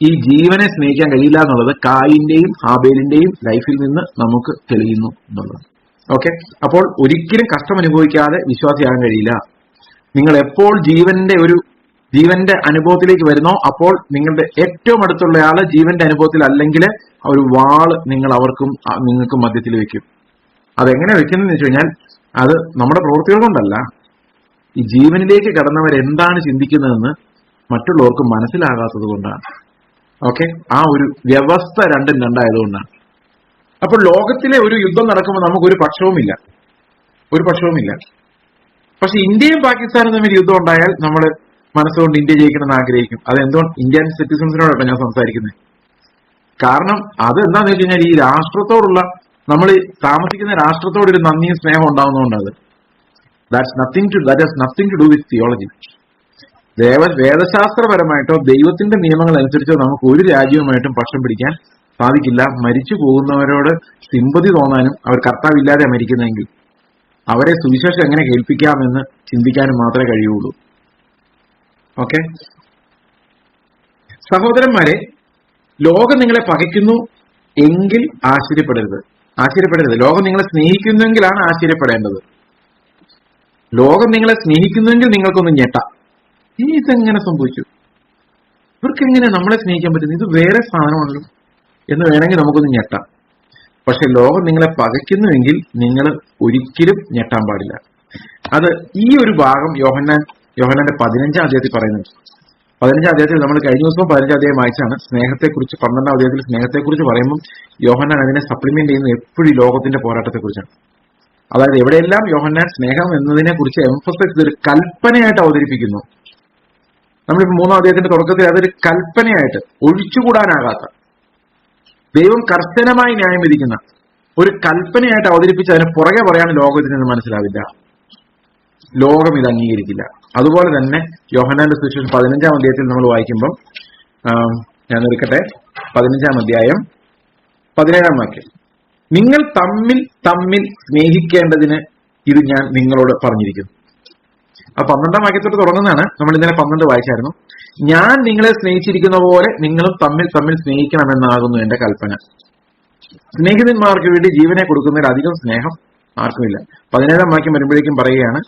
A: ഈ ജീവനെ സ്നേഹിക്കാൻ കഴിയില്ല എന്നുള്ളത് കായിന്റെയും ഹാബേലിന്റെയും ലൈഫിൽ നിന്ന് നമുക്ക് തെളിയുന്നു എന്നുള്ളത്. ഓക്കെ, അപ്പോൾ ഒരിക്കലും കഷ്ടം അനുഭവിക്കാതെ വിശ്വാസിയാകാൻ കഴിയില്ല. നിങ്ങൾ എപ്പോൾ ജീവന്റെ അനുഭവത്തിലേക്ക് വരുന്നോ അപ്പോൾ നിങ്ങളുടെ ഏറ്റവും അടുത്തുള്ള ആള് ജീവന്റെ അനുഭവത്തിൽ അല്ലെങ്കിൽ ഒരു വാള് നിങ്ങൾക്കും മധ്യത്തിൽ വെക്കും. അതെങ്ങനെ വെക്കുന്നതെന്ന് വെച്ച് കഴിഞ്ഞാൽ അത് നമ്മുടെ പ്രവൃത്തികൾ കൊണ്ടല്ല, ഈ ജീവനിലേക്ക് കടന്നവർ എന്താണ് ചിന്തിക്കുന്നതെന്ന് മറ്റുള്ളവർക്ക് മനസ്സിലാകാത്തത് കൊണ്ടാണ്. ഓക്കെ, ആ ഒരു വ്യവസ്ഥ രണ്ടും രണ്ടായതുകൊണ്ടാണ്. അപ്പോൾ ലോകത്തിലെ ഒരു യുദ്ധം നടക്കുമ്പോൾ നമുക്കൊരു പക്ഷവുമില്ല. പക്ഷെ ഇന്ത്യയും പാകിസ്ഥാനും തമ്മിൽ യുദ്ധം ഉണ്ടായാൽ നമ്മൾ മനസ്സുകൊണ്ട് ഇന്ത്യ ജയിക്കണമെന്ന് ആഗ്രഹിക്കും. അതെന്തുകൊണ്ട്? ഇന്ത്യൻ സിറ്റിസൺസിനോടാണ് ഞാൻ സംസാരിക്കുന്നത്. കാരണം അത് എന്താന്ന് വെച്ച് കഴിഞ്ഞാൽ ഈ രാഷ്ട്രത്തോടുള്ള, നമ്മൾ താമസിക്കുന്ന രാഷ്ട്രത്തോട് ഒരു നന്ദിയും സ്നേഹം ഉണ്ടാവുന്നതുകൊണ്ടത്. that has nothing to do with theology. വേദശാസ്ത്രപരമായിട്ടോ ദൈവത്തിന്റെ നിയമങ്ങൾ അനുസരിച്ചോ നമുക്ക് ഒരു രാജ്യവുമായിട്ടും പക്ഷം പിടിക്കാൻ സാധിക്കില്ല. മരിച്ചു പോകുന്നവരോട് സിമ്പതി തോന്നാനും അവർ കർത്താവില്ലാതെ മരിക്കുന്നെങ്കിൽ അവരെ സുവിശേഷം എങ്ങനെ കേൾപ്പിക്കാമെന്ന് ചിന്തിക്കാനും മാത്രമേ കഴിയുള്ളൂ. ഓക്കെ, സഹോദരന്മാരെ, ലോകം നിങ്ങളെ പകയ്ക്കുന്നു എങ്കിൽ ആശ്ചര്യപ്പെടരുത്. ലോകം നിങ്ങളെ സ്നേഹിക്കുന്നെങ്കിലാണ് ആശ്ചര്യപ്പെടേണ്ടത്. ലോകം നിങ്ങളെ സ്നേഹിക്കുന്നെങ്കിൽ നിങ്ങൾക്കൊന്ന് ഞെട്ടാം. ഇതെങ്ങനെ സംഭവിച്ചു? ഇവർക്ക് എങ്ങനെ നമ്മളെ സ്നേഹിക്കാൻ പറ്റുന്നു? ഇത് വേറെ സാധനമാണല്ലോ എന്ന് വേണമെങ്കിൽ നമുക്കൊന്ന് ഞെട്ടാം. പക്ഷെ ലോകം നിങ്ങളെ പകയ്ക്കുന്നുവെങ്കിൽ നിങ്ങൾ ഒരിക്കലും ഞെട്ടാൻ പാടില്ല. അത് ഈ ഒരു ഭാഗം യോഹന്നാന്റെ 15-ാം അധ്യായത്തിൽ പറയുന്നുണ്ട്. 15-ാം അധ്യായത്തിൽ നമ്മൾ കഴിഞ്ഞ ദിവസം 15-ാം അധ്യായം വായിച്ചാണ് സ്നേഹത്തെക്കുറിച്ച്. 12-ാം അധ്യായത്തിൽ സ്നേഹത്തെക്കുറിച്ച് പറയുമ്പോൾ യോഹന്നാൻ അതിനെ സപ്ലിമെന്റ് ചെയ്യുന്നത് എപ്പോഴും ലോകത്തിന്റെ പോരാട്ടത്തെക്കുറിച്ചാണ്. അതായത് എവിടെയെല്ലാം യോഹന്നാൻ സ്നേഹം എന്നതിനെ കുറിച്ച് എംഫസൈസ് ഒരു കൽപ്പനയായിട്ട് അവതരിപ്പിക്കുന്നു. നമ്മളിപ്പോ 3-ാം അധ്യായത്തിന്റെ തുടക്കത്തിൽ അതൊരു കൽപ്പനയായിട്ട്, ഒഴിച്ചുകൂടാനാകാത്ത, ദൈവം കർശനമായി ന്യായം വിധിക്കുന്ന ഒരു കൽപ്പനയായിട്ട് അവതരിപ്പിച്ച് അതിന് പുറകെ പറയാൻ ലോകത്തിന് മനസ്സിലാവില്ല. ലോകം ഇത് അംഗീകരിക്കില്ല. അതുപോലെ തന്നെ യോഹന്നാന്റെ സുവിശേഷം 15-ാം അധ്യായത്തിൽ നമ്മൾ വായിക്കുമ്പോൾ, ഞാൻ എടുക്കട്ടെ, 15-ാം അധ്യായം 17-ാം വാക്യം, നിങ്ങൾ തമ്മിൽ സ്നേഹിക്കേണ്ടതിന് ഇത് ഞാൻ നിങ്ങളോട് പറഞ്ഞിരിക്കുന്നു. ആ 12-ാം വാക്യത്തോട്ട് തുടങ്ങുന്നതാണ്. നമ്മൾ ഇന്നലെ 12 വായിച്ചായിരുന്നു. ഞാൻ നിങ്ങളെ സ്നേഹിച്ചിരിക്കുന്ന പോലെ നിങ്ങളും തമ്മിൽ സ്നേഹിക്കണമെന്നാകുന്നു എന്റെ കൽപ്പന. സ്നേഹിതന്മാർക്ക് വേണ്ടി ജീവനെ കൊടുക്കുന്നതിൽ അധികം സ്നേഹം ആർക്കുമില്ല. 17-ാം വാക്യം വരുമ്പോഴേക്കും പറയുകയാണ്,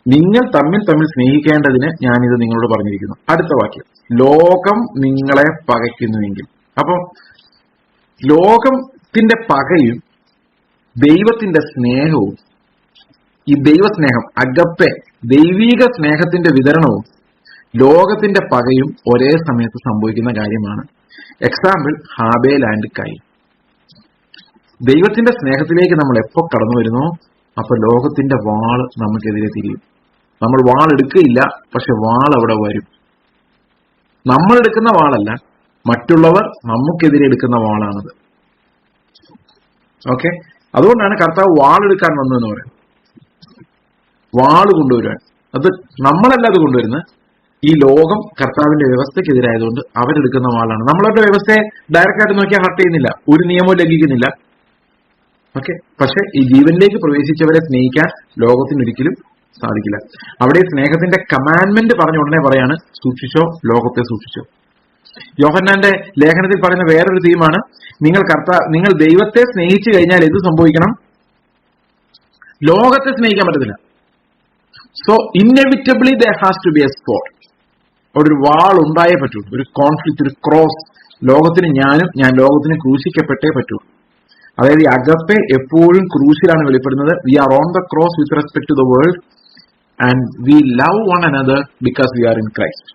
A: നിങ്ങൾ തമ്മിൽ സ്നേഹിക്കേണ്ടതിന് ഞാനിത് നിങ്ങളോട് പറഞ്ഞിരിക്കുന്നു. അടുത്ത വാക്യം, ലോകം നിങ്ങളെ പകയ്ക്കുന്നുവെങ്കിൽ. അപ്പൊ ലോകത്തിന്റെ പകയും ദൈവത്തിന്റെ സ്നേഹവും, ഈ ദൈവസ്നേഹം അഗപ്പെ, ദൈവീക സ്നേഹത്തിന്റെ വിതരണവും ലോകത്തിന്റെ പകയും ഒരേ സമയത്ത് സംഭവിക്കുന്ന കാര്യമാണ്. എക്സാമ്പിൾ, ഹാബേൽ ആൻഡ് കയീൻ. ദൈവത്തിന്റെ സ്നേഹത്തിലേക്ക് നമ്മൾ എപ്പോ കടന്നു വരുന്നോ അപ്പൊ ലോകത്തിന്റെ വാൾ നമുക്കെതിരെ തിരിയും. നമ്മൾ വാൾ എടുക്കുകയില്ല, പക്ഷെ വാൾ അവിടെ വരും. നമ്മൾ എടുക്കുന്ന വാളല്ല, മറ്റുള്ളവർ നമുക്കെതിരെ എടുക്കുന്ന വാളാണത്. ഓക്കെ, അതുകൊണ്ടാണ് കർത്താവ് വാളെടുക്കാൻ വന്നതെന്ന് പറയുന്നത്. വാള് കൊണ്ടുവരാൻ. അത് നമ്മളല്ല അത് കൊണ്ടുവരുന്നത്. ഈ ലോകം കർത്താവിന്റെ വ്യവസ്ഥയ്ക്കെതിരായതുകൊണ്ട് അവരെടുക്കുന്ന വാളാണ്. നമ്മളവരുടെ വ്യവസ്ഥയെ ഡയറക്റ്റ് ആയിട്ട് നോക്കിയാൽ ഹർട്ട് ചെയ്യുന്നില്ല, ഒരു നിയമവും ലംഘിക്കുന്നില്ല. ഓക്കെ, പക്ഷെ ഈ ജീവനിലേക്ക് പ്രവേശിച്ചവരെ സ്നേഹിക്കാൻ ലോകത്തിനൊരിക്കലും സാധിക്കില്ല. അവിടെ സ്നേഹത്തിന്റെ കമാൻഡ്മെന്റ് പറഞ്ഞ ഉടനെ പറയാണ്, സൂക്ഷിച്ചോ, ലോകത്തെ സൂക്ഷിച്ചോ. യോഹന്നാന്റെ ലേഖനത്തിൽ പറയുന്ന വേറൊരു തീമാണ്, നിങ്ങൾ ദൈവത്തെ സ്നേഹിച്ചു കഴിഞ്ഞാൽ എന്ത് സംഭവിക്കണം? ലോകത്തെ സ്നേഹിക്കാൻ പറ്റത്തില്ല. So inevitably there has to be a sport. അവിടെ ഒരു വാൾ ഉണ്ടായേ പറ്റൂ, ഒരു കോൺഫ്ലിക്റ്റ്, ഒരു ക്രോസ്. ലോകത്തിന് ഞാൻ ലോകത്തിന് ക്രൂശിക്കപ്പെട്ടേ പറ്റൂ. അതായത് ഈ അഗപ്പെ എപ്പോഴും ക്രൂശിലാണ് വെളിപ്പെടുന്നത്. We are on the cross with respect to the world and we love one another because we are in Christ.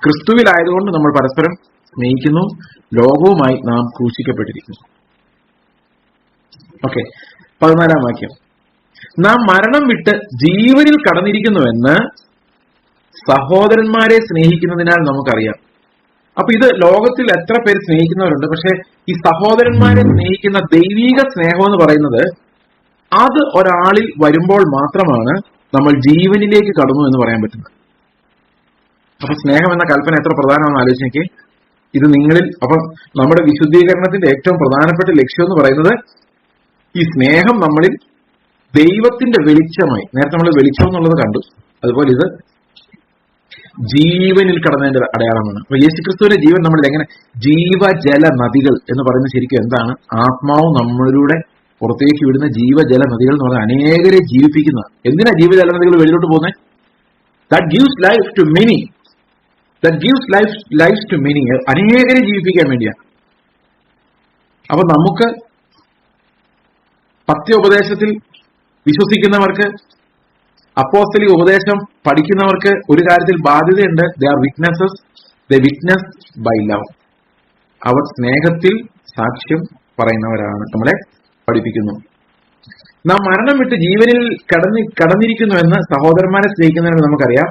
A: ക്രിസ്തുവിലായതുകൊണ്ട് നമ്മൾ പരസ്പരം സ്നേഹിക്കുന്നു, ലോകവുമായി നാം ക്രൂശിക്കപ്പെട്ടിരിക്കുന്നു. ഓക്കെ, 14-ാം വാക്യം, നാം മരണം വിട്ട് ജീവനിൽ കടന്നിരിക്കുന്നുവെന്ന് സഹോദരന്മാരെ സ്നേഹിക്കുന്നതിനാൽ നമുക്കറിയാം. അപ്പൊ ഇത് ലോകത്തിൽ എത്ര പേര് സ്നേഹിക്കുന്നവരുണ്ട്, പക്ഷെ ഈ സഹോദരന്മാരെ സ്നേഹിക്കുന്ന ദൈവീക സ്നേഹം എന്ന് പറയുന്നത് അത് ഒരാളിൽ വരുമ്പോൾ മാത്രമാണ് നമ്മൾ ജീവനിലേക്ക് കടന്നു എന്ന് പറയാൻ പറ്റുന്നത്. അപ്പൊ സ്നേഹം എന്ന കൽപ്പന എത്ര പ്രധാനമാണെന്ന് ആലോചിച്ചേക്ക്. ഇത് നിങ്ങളിൽ, അപ്പൊ നമ്മുടെ വിശുദ്ധീകരണത്തിന്റെ ഏറ്റവും പ്രധാനപ്പെട്ട ലക്ഷ്യം എന്ന് പറയുന്നത് ഈ സ്നേഹം നമ്മളിൽ ദൈവത്തിന്റെ വെളിച്ചമായി, നേരത്തെ നമ്മൾ വെളിച്ചം എന്നുള്ളത് കണ്ടു, അതുപോലെ ഇത് ജീവനിൽ കടന്നതിന്റെ അടയാളമാണ്. അപ്പൊ യേശുക്രിസ്തുവിന്റെ ജീവൻ നമ്മളിൽ എങ്ങനെ, ജീവജല നദികൾ എന്ന് പറയുന്നത് ശരിക്കും എന്താണ്? ആത്മാവ് നമ്മളിലൂടെ പുറത്തേക്ക് വിടുന്ന ജീവജല നദികൾ എന്ന് പറഞ്ഞാൽ അനേകരെ ജീവിപ്പിക്കുന്ന. എന്തിനാ ജീവജല നദികൾ വെളിയിലോട്ട് പോകുന്നത്? That gives life to many, that gives life to many, അനേകരെ ജീവിപ്പിക്കാൻ വേണ്ടിയാണ്. അപ്പൊ നമുക്ക് പത്യോപദേശത്തിൽ വിശ്വസിക്കുന്നവർക്ക്, അപ്പോസ്തലിക ഉപദേശം പഠിക്കുന്നവർക്ക് ഒരു കാര്യത്തിൽ ബാധ്യതയുണ്ട്. They are witnesses, they witness by love. അവർ സ്നേഹത്തിൽ സാക്ഷ്യം പറയുന്നവരാണ്, നമ്മളെ പഠിപ്പിക്കുന്നു. നാം മരണം വിട്ട് ജീവനിൽ കടന്നിരിക്കുന്നുവെന്ന് സഹോദരന്മാരെ സ്നേഹിക്കുന്നവരെ നമുക്കറിയാം.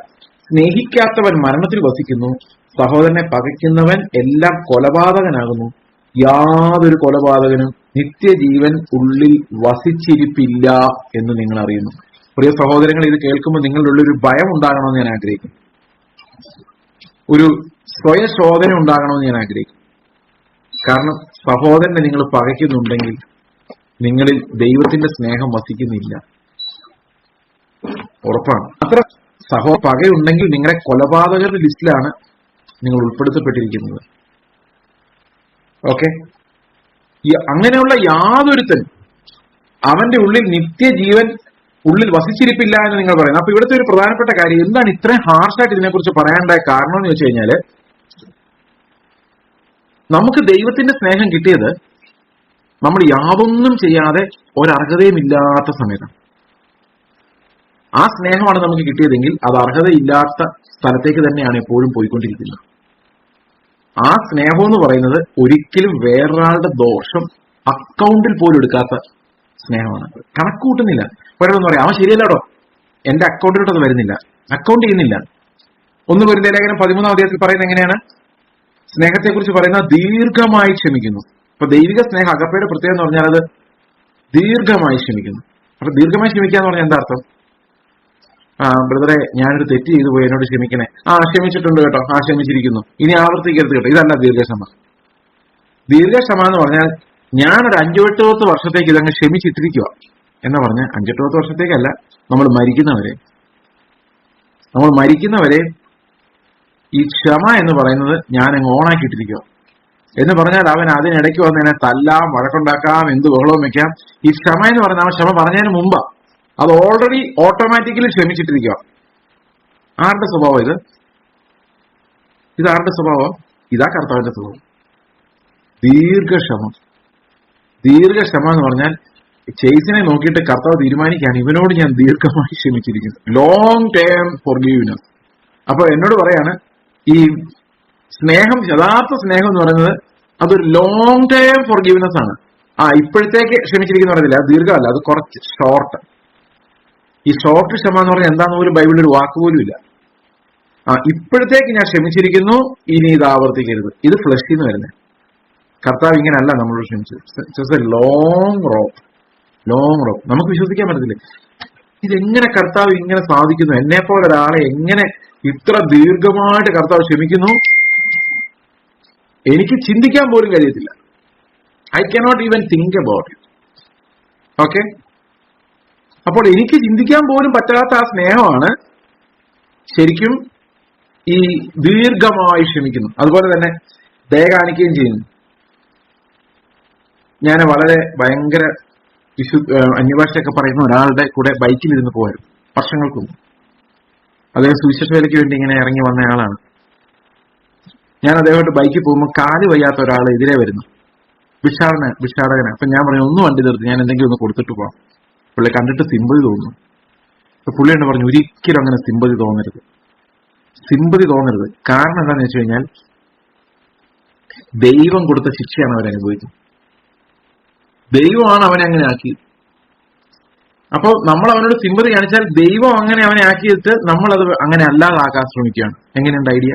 A: സ്നേഹിക്കാത്തവൻ മരണത്തിൽ വസിക്കുന്നു, സഹോദരനെ പകയ്ക്കുന്നവൻ എല്ലാം കൊലപാതകനാകുന്നു. യാതൊരു കൊലപാതകനും നിത്യജീവൻ ഉള്ളിൽ വസിച്ചിരിപ്പില്ല എന്ന് നിങ്ങൾ അറിയുന്നു. പ്രിയ സഹോദരങ്ങൾ, ഇത് കേൾക്കുമ്പോൾ നിങ്ങളുടെ ഉള്ളിൽ ഒരു ഭയം ഉണ്ടാകണമെന്ന് ഞാൻ ആഗ്രഹിക്കുന്നു, ഒരു സ്വയശോധന ഉണ്ടാകണമെന്ന് ഞാൻ ആഗ്രഹിക്കുന്നു. കാരണം സഹോദരനെ നിങ്ങൾ പകയ്ക്കുന്നുണ്ടെങ്കിൽ നിങ്ങളിൽ ദൈവത്തിന്റെ സ്നേഹം വസിക്കുന്നില്ല, ഉറപ്പാണ്. അത്ര പകയുണ്ടെങ്കിൽ നിങ്ങളെ കൊലപാതകരുടെ ലിസ്റ്റിലാണ് നിങ്ങൾ ഉൾപ്പെടുത്തപ്പെട്ടിരിക്കുന്നത്. ഓക്കെ, അങ്ങനെയുള്ള യാതൊരുത്തൻ അവന്റെ ഉള്ളിൽ നിത്യജീവൻ ഉള്ളിൽ വസിച്ചിരിപ്പില്ല എന്ന് നിങ്ങൾ പറയുന്നത്. അപ്പൊ ഇവിടുത്തെ ഒരു പ്രധാനപ്പെട്ട കാര്യം എന്താണ് ഇത്രയും ഹാർഷായിട്ട് ഇതിനെക്കുറിച്ച് പറയാനുണ്ടായ കാരണം എന്ന് വെച്ച് കഴിഞ്ഞാല്, നമുക്ക് ദൈവത്തിന്റെ സ്നേഹം കിട്ടിയത് നമ്മൾ യാതൊന്നും ചെയ്യാതെ ഒരർഹതയും ഇല്ലാത്ത സമയത്താണ്. ആ സ്നേഹമാണ് നമുക്ക് കിട്ടിയതെങ്കിൽ അത് അർഹതയില്ലാത്ത സ്ഥലത്തേക്ക് തന്നെയാണ് എപ്പോഴും പോയിക്കൊണ്ടിരിക്കുന്നത്. ആ സ്നേഹം എന്ന് പറയുന്നത് ഒരിക്കലും വേറൊരാളുടെ ദോഷം അക്കൗണ്ടിൽ പോലും എടുക്കാത്ത സ്നേഹമാണ്. കണക്കൂട്ടുന്നില്ല. പലരെന്ന് പറയാം, അവൻ ശരിയല്ലാടോ, എന്റെ അക്കൗണ്ടിലോട്ട് അത് വരുന്നില്ല, അക്കൗണ്ട് ചെയ്യുന്നില്ല. 1 കൊരിന്ത്യർ ലേഖനം 13-ാം അധ്യായത്തിൽ പറയുന്നത് എങ്ങനെയാണ്? സ്നേഹത്തെക്കുറിച്ച് പറയുന്ന ദീർഘമായി ക്ഷമിക്കുന്നു. അപ്പൊ ദൈവിക സ്നേഹം അഗപ്പയുടെ പ്രത്യേകത എന്ന് പറഞ്ഞാൽ അത് ദീർഘമായി ക്ഷമിക്കുന്നു. അപ്പൊ ദീർഘമായി ക്ഷമിക്കുക എന്ന് പറഞ്ഞാൽ എന്താ അർത്ഥം? ബ്രദറെ, ഞാനൊരു തെറ്റ് ചെയ്തു പോയി, എന്നോട് ക്ഷമിക്കണേ. ക്ഷമിച്ചിട്ടുണ്ട് കേട്ടോ, ക്ഷമിച്ചിരിക്കുന്നു, ഇനി ആവർത്തിക്കരുത് കേട്ടോ. ഇതല്ല ദീർഘക്ഷമ. ദീർഘക്ഷമ എന്ന് പറഞ്ഞാൽ ഞാനൊരു 5-8 വർഷത്തേക്ക് ഇതങ്ങ് ക്ഷമിച്ചിട്ടിരിക്കുക എന്ന് പറഞ്ഞാൽ 5-8 വർഷത്തേക്കല്ല, നമ്മൾ മരിക്കുന്നവരെ ഈ ക്ഷമ എന്ന് പറയുന്നത് ഞാൻ അങ്ങ് ഓണാക്കിയിട്ടിരിക്കുക എന്ന് പറഞ്ഞാൽ അവൻ അതിനിടയ്ക്ക് വന്ന് എന്നെ തല്ലാം, വഴക്കുണ്ടാക്കാം, എന്ത് ബഹളവും വെക്കാം. ഈ ക്ഷമ എന്ന് പറഞ്ഞാൽ അവൻ ക്ഷമ പറഞ്ഞതിന് മുമ്പാ അത് ഓൾറെഡി ഓട്ടോമാറ്റിക്കലി ക്ഷമിച്ചിട്ടിരിക്കുക. ആരുടെ സ്വഭാവം ഇത്? ആരുടെ സ്വഭാവം? ഇതാ കർത്താവിന്റെ സ്വഭാവം. ദീർഘക്ഷമ എന്ന് പറഞ്ഞാൽ ചേസിനെ നോക്കിയിട്ട് കർത്താവ് തീരുമാനിക്കുകയാണ്, ഇവനോട് ഞാൻ ദീർഘമായി ക്ഷമിച്ചിരിക്കുന്നു. Long term forgiveness. അപ്പൊ എന്നോട് പറയാണ്, ഈ സ്നേഹം, യഥാർത്ഥ സ്നേഹം എന്ന് പറയുന്നത് അതൊരു ലോങ് ടേം ഫോർഗീവ്നെസ് ആണ്. ഇപ്പോഴത്തേക്ക് ക്ഷമിച്ചിരിക്കുന്ന പറയുന്നില്ല, അത് ദീർഘമല്ല, അത് കുറച്ച് ഷോർട്ട്. ഈ ഷോർട്ട് ക്ഷമ എന്ന് പറഞ്ഞാൽ എന്താന്ന് പോലും ബൈബിളിൽ ഒരു വാക്ക് പോലും ഇല്ല. ഇപ്പോഴത്തേക്ക് ഞാൻ ക്ഷമിച്ചിരിക്കുന്നു, ഇനി ഇത് ആവർത്തിക്കരുത്. ഇത് ഫ്ലഷിൽ നിന്ന് വരുന്നത്. കർത്താവ് ഇങ്ങനെയല്ല നമ്മളോട് ക്ഷമിച്ചത്. Long rope. നമുക്ക് വിശ്വസിക്കാൻ പറ്റത്തില്ല. ഇതെങ്ങനെ കർത്താവ് ഇങ്ങനെ സാധിക്കുന്നു? എന്നെ പോലെ ഒരാളെ എങ്ങനെ ഇത്ര ദീർഘമായിട്ട് കർത്താവ് ക്ഷമിക്കുന്നു? എനിക്ക് ചിന്തിക്കാൻ പോലും കഴിയത്തില്ല. I cannot even think about it. Okay, അപ്പോൾ എനിക്ക് ചിന്തിക്കാൻ പോലും പറ്റാത്ത ആ സ്നേഹമാണ് ശരിക്കും ഈ ദീർഘമായി ക്ഷമിക്കുന്നു. അതുപോലെ തന്നെ ദയ കാണിക്കുകയും ചെയ്യുന്നു. ഞാൻ വളരെ ഭയങ്കര അന്യഭാഷയൊക്കെ പറയുന്ന ഒരാളുടെ കൂടെ ബൈക്കിൽ ഇരുന്ന് പോയായിരുന്നു വർഷങ്ങൾക്ക് മുമ്പ്. അദ്ദേഹം സുവിശേഷ വേലയ്ക്ക് വേണ്ടി ഇങ്ങനെ ഇറങ്ങി വന്നയാളാണ്. ഞാൻ അദ്ദേഹമായിട്ട് ബൈക്കിൽ പോകുമ്പോൾ കാല് വയ്യാത്ത ഒരാൾ എതിരെ വരുന്നു, ഭിക്ഷാടകന്. അപ്പൊ ഞാൻ പറഞ്ഞു, ഒന്ന് വണ്ടി നിർത്തി, ഞാൻ എന്തെങ്കിലും ഒന്ന് കൊടുത്തിട്ട് പോകാം. പുള്ളി കണ്ടിട്ട് സിമ്പതി തോന്നുന്നു. അപ്പൊ പുള്ളി എന്ന് പറഞ്ഞു, ഒരിക്കലും അങ്ങനെ സിമ്പതി തോന്നരുത്. കാരണം എന്താണെന്ന് വെച്ച് കഴിഞ്ഞാൽ ദൈവം കൊടുത്ത ശിക്ഷയാണ് അവരനുഭവിക്കുന്നത്. ദൈവമാണ് അവനെ അങ്ങനെ ആക്കിയത്. അപ്പോൾ നമ്മൾ അവനോട് സിമ്പതി കാണിച്ചാൽ ദൈവം അങ്ങനെ അവനെ ആക്കിയിട്ട് നമ്മളത് അങ്ങനെ അല്ലാതാക്കാൻ ശ്രമിക്കുകയാണ്. എങ്ങനെയുണ്ട് ഐഡിയ?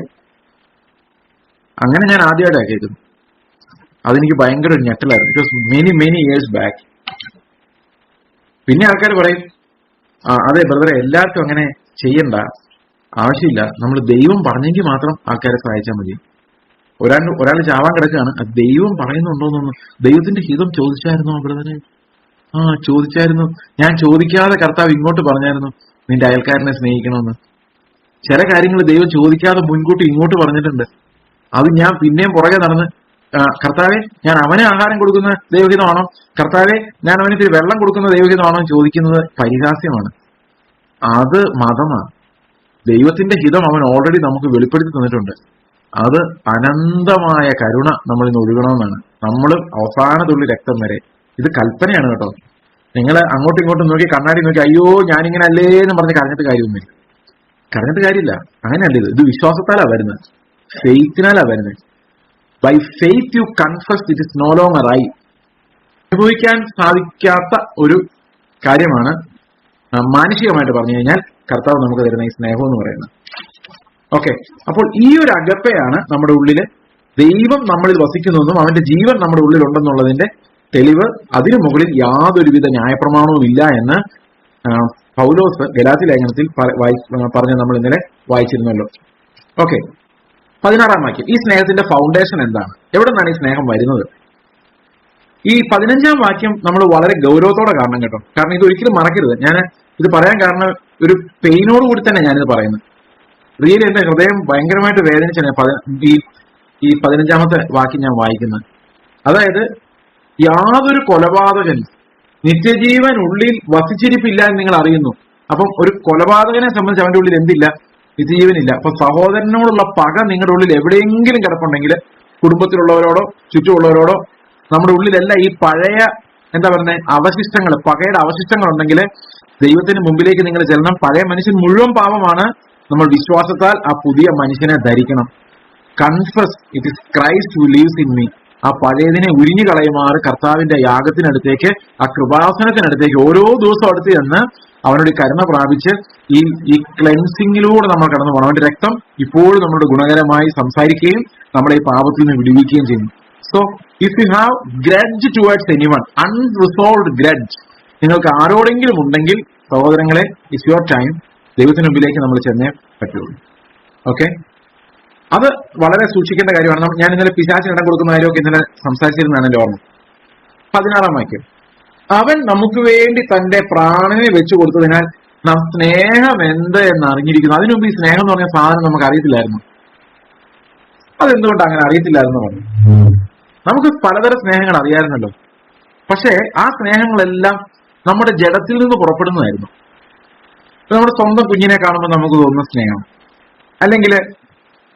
A: അങ്ങനെ ഞാൻ ആദ്യമായിട്ടാണ് കേൾക്കുന്നത്. അതെനിക്ക് ഭയങ്കര ഒരു ഞെട്ടലായിരുന്നു. It was many years back. പിന്നെ ആൾക്കാർ പറയും, അതെ ബ്രദറെ, എല്ലാവർക്കും അങ്ങനെ ചെയ്യണ്ട, ആവശ്യമില്ല. നമ്മൾ ദൈവം പറഞ്ഞെങ്കിൽ മാത്രം ആൾക്കാരെ സഹായിച്ചാൽ മതി. ഒരാൾ ചാവാൻ കിടക്കുകയാണ്, അത് ദൈവം പറയുന്നുണ്ടോന്നൊന്ന് ദൈവത്തിന്റെ ഹിതം ചോദിച്ചായിരുന്നോ ബ്രദറെ? ചോദിച്ചായിരുന്നു. ഞാൻ ചോദിക്കാതെ കർത്താവ് ഇങ്ങോട്ട് പറഞ്ഞായിരുന്നു നിന്റെ അയൽക്കാരനെ സ്നേഹിക്കണമെന്ന്. ചില കാര്യങ്ങൾ ദൈവം ചോദിക്കാതെ മുൻകൂട്ടി ഇങ്ങോട്ട് പറഞ്ഞിട്ടുണ്ട്. അത് ഞാൻ പിന്നെയും പുറകെ നടന്ന്, കർത്താവെ ഞാൻ അവനെ ആഹാരം കൊടുക്കുന്ന ദൈവഹിതമാണോ, കർത്താവെ ഞാൻ അവന് ഇത്തിരി വെള്ളം കൊടുക്കുന്ന ദൈവഹിതമാണോ ചോദിക്കുന്നത് പരിഹാസ്യമാണ്. അത് മതമാണ്. ദൈവത്തിന്റെ ഹിതം അവൻ ഓൾറെഡി നമുക്ക് വെളിപ്പെടുത്തി തന്നിട്ടുണ്ട്. അത് അനന്തമായ കരുണ നമ്മൾ ഇന്ന് ഒഴുകണമെന്നാണ്. നമ്മൾ അവസാന തുള്ളി രക്തം വരെ. ഇത് കൽപ്പനയാണ് കേട്ടോ. നിങ്ങൾ അങ്ങോട്ടും ഇങ്ങോട്ടും നോക്കി കണ്ണാടി നോക്കി അയ്യോ ഞാനിങ്ങനെ അല്ലേ എന്ന് പറഞ്ഞ് കരഞ്ഞിട്ട് കാര്യമില്ല. അങ്ങനെയല്ല. ഇത് വിശ്വാസത്താലാ വരുന്നത്, ഫെയ്ത്തിനാലാ വരുന്നത്. By faith you confess it is no longer I. അനുഭവിക്കാൻ സാധിക്കാത്ത ഒരു കാര്യമാണ് മാനുഷികമായിട്ട് പറഞ്ഞു കഴിഞ്ഞാൽ കർത്താവ് നമുക്ക് തരുന്ന ഈ സ്നേഹം എന്ന് പറയുന്നത്. ഓക്കെ, അപ്പോൾ ഈ ഒരു അഗപ്പയാണ് നമ്മുടെ ഉള്ളില് ദൈവം നമ്മളിൽ വസിക്കുന്നെന്നും അവന്റെ ജീവൻ നമ്മുടെ ഉള്ളിൽ ഉണ്ടെന്നുള്ളതിന്റെ തെളിവ്. അതിനു മുകളിൽ യാതൊരുവിധ ന്യായപ്രമാണവും ഇല്ല എന്ന് പൗലോസ് ഗലാത്യ ലേഖനത്തിൽ പറഞ്ഞ് നമ്മൾ ഇന്നലെ വായിച്ചിരുന്നല്ലോ. ഓക്കെ, 16-ാം വാക്യം. ഈ സ്നേഹത്തിന്റെ ഫൗണ്ടേഷൻ എന്താണ്? എവിടെ നിന്നാണ് ഈ സ്നേഹം വരുന്നത്? ഈ 15-ാം വാക്യം നമ്മൾ വളരെ ഗൗരവത്തോടെ കാണണം കേട്ടോ. കാരണം ഇത് ഒരിക്കലും മറക്കരുത്. ഞാൻ ഇത് പറയാൻ കാരണം ഒരു പെയിനോട് കൂടി തന്നെ ഞാനിത് പറയുന്നത്. റിയലി എന്റെ ഹൃദയം ഭയങ്കരമായിട്ട് വേദനിച്ചാണ് ഈ 15-ാമത്തെ വാക്യം ഞാൻ വായിക്കുന്നത്. അതായത് യാതൊരു കൊലപാതകൻ നിത്യജീവൻ ഉള്ളിൽ വസിച്ചിരിപ്പില്ല എന്ന് നിങ്ങൾ അറിയുന്നു. അപ്പം ഒരു കൊലപാതകനെ സംബന്ധിച്ച് അവന്റെ ഉള്ളിൽ എന്തില്ല? നിത്യജീവനില്ല. അപ്പൊ സഹോദരനോടുള്ള പക നിങ്ങളുടെ ഉള്ളിൽ എവിടെയെങ്കിലും കിടപ്പുണ്ടെങ്കിൽ, കുടുംബത്തിലുള്ളവരോടോ ചുറ്റുമുള്ളവരോടോ, നമ്മുടെ ഉള്ളിലെല്ലാം ഈ പഴയ അവശിഷ്ടങ്ങൾ, പകയുടെ അവശിഷ്ടങ്ങൾ ഉണ്ടെങ്കിൽ ദൈവത്തിന് മുമ്പിലേക്ക് നിങ്ങൾ ചെല്ലണം. പഴയ മനുഷ്യൻ മുഴുവൻ പാപമാണ്. നമ്മൾ വിശ്വാസത്താൽ ആ പുതിയ മനുഷ്യനെ ധരിക്കണം. Confess it is Christ who leaves in me. ആ പഴയതിനെ ഉരിഞ്ഞു കളയുമാറ് കർത്താവിന്റെ യാഗത്തിനടുത്തേക്ക്, ആ കൃപാസനത്തിനടുത്തേക്ക് ഓരോ ദിവസവും അടുത്ത് ചെന്ന് അവനോട് കരുണ പ്രാപിച്ച് ഈ ക്ലെൻസിങ്ങിലൂടെ നമ്മൾ കടന്നു പോകണം. അവന്റെ രക്തം ഇപ്പോഴും നമ്മളോട് ഗുണകരമായി സംസാരിക്കുകയും നമ്മളെ ഈ പാപത്തിൽ നിന്ന് വിടുവിക്കുകയും ചെയ്യുന്നു. So if you have grudge towards anyone, unresolved grudge നിങ്ങൾക്ക് ആരോടെങ്കിലും ഉണ്ടെങ്കിൽ, സഹോദരങ്ങളെ, ഇറ്റ്സ് യുവർ ടൈം. ദൈവത്തിന് മുമ്പിലേക്ക് നമ്മൾ ചെന്നേ പറ്റുള്ളൂ. ഓക്കെ, അത് വളരെ സൂക്ഷിക്കേണ്ട കാര്യമാണ്. ഞാൻ ഇന്നലെ പിശാചിന് ഇടം കൊടുക്കുന്ന കാര്യമൊക്കെ ഇന്നലെ സംസാരിച്ചിരുന്നതാണ് എന്റെ ഓർമ്മ. 16-ാം വാക്യം. അവൻ നമുക്ക് വേണ്ടി തന്റെ പ്രാണനെ വെച്ചു കൊടുത്തതിനാൽ നാം സ്നേഹം എന്ത് എന്ന് അറിഞ്ഞിരിക്കുന്നു. അതിനു മുമ്പ് ഈ സ്നേഹം എന്ന് പറഞ്ഞ സാധനം നമുക്ക് അറിയത്തില്ലായിരുന്നു. അതെന്തുകൊണ്ട് അങ്ങനെ അറിയത്തില്ലായിരുന്നു പറഞ്ഞു? നമുക്ക് പലതരം സ്നേഹങ്ങൾ അറിയാമായിരുന്നല്ലോ. പക്ഷേ ആ സ്നേഹങ്ങളെല്ലാം നമ്മുടെ ജഡത്തിൽ നിന്ന് പുറപ്പെടുന്നതായിരുന്നു. നമ്മുടെ സ്വന്തം കുഞ്ഞിനെ കാണുമ്പോൾ നമുക്ക് തോന്നുന്ന സ്നേഹം, അല്ലെങ്കിൽ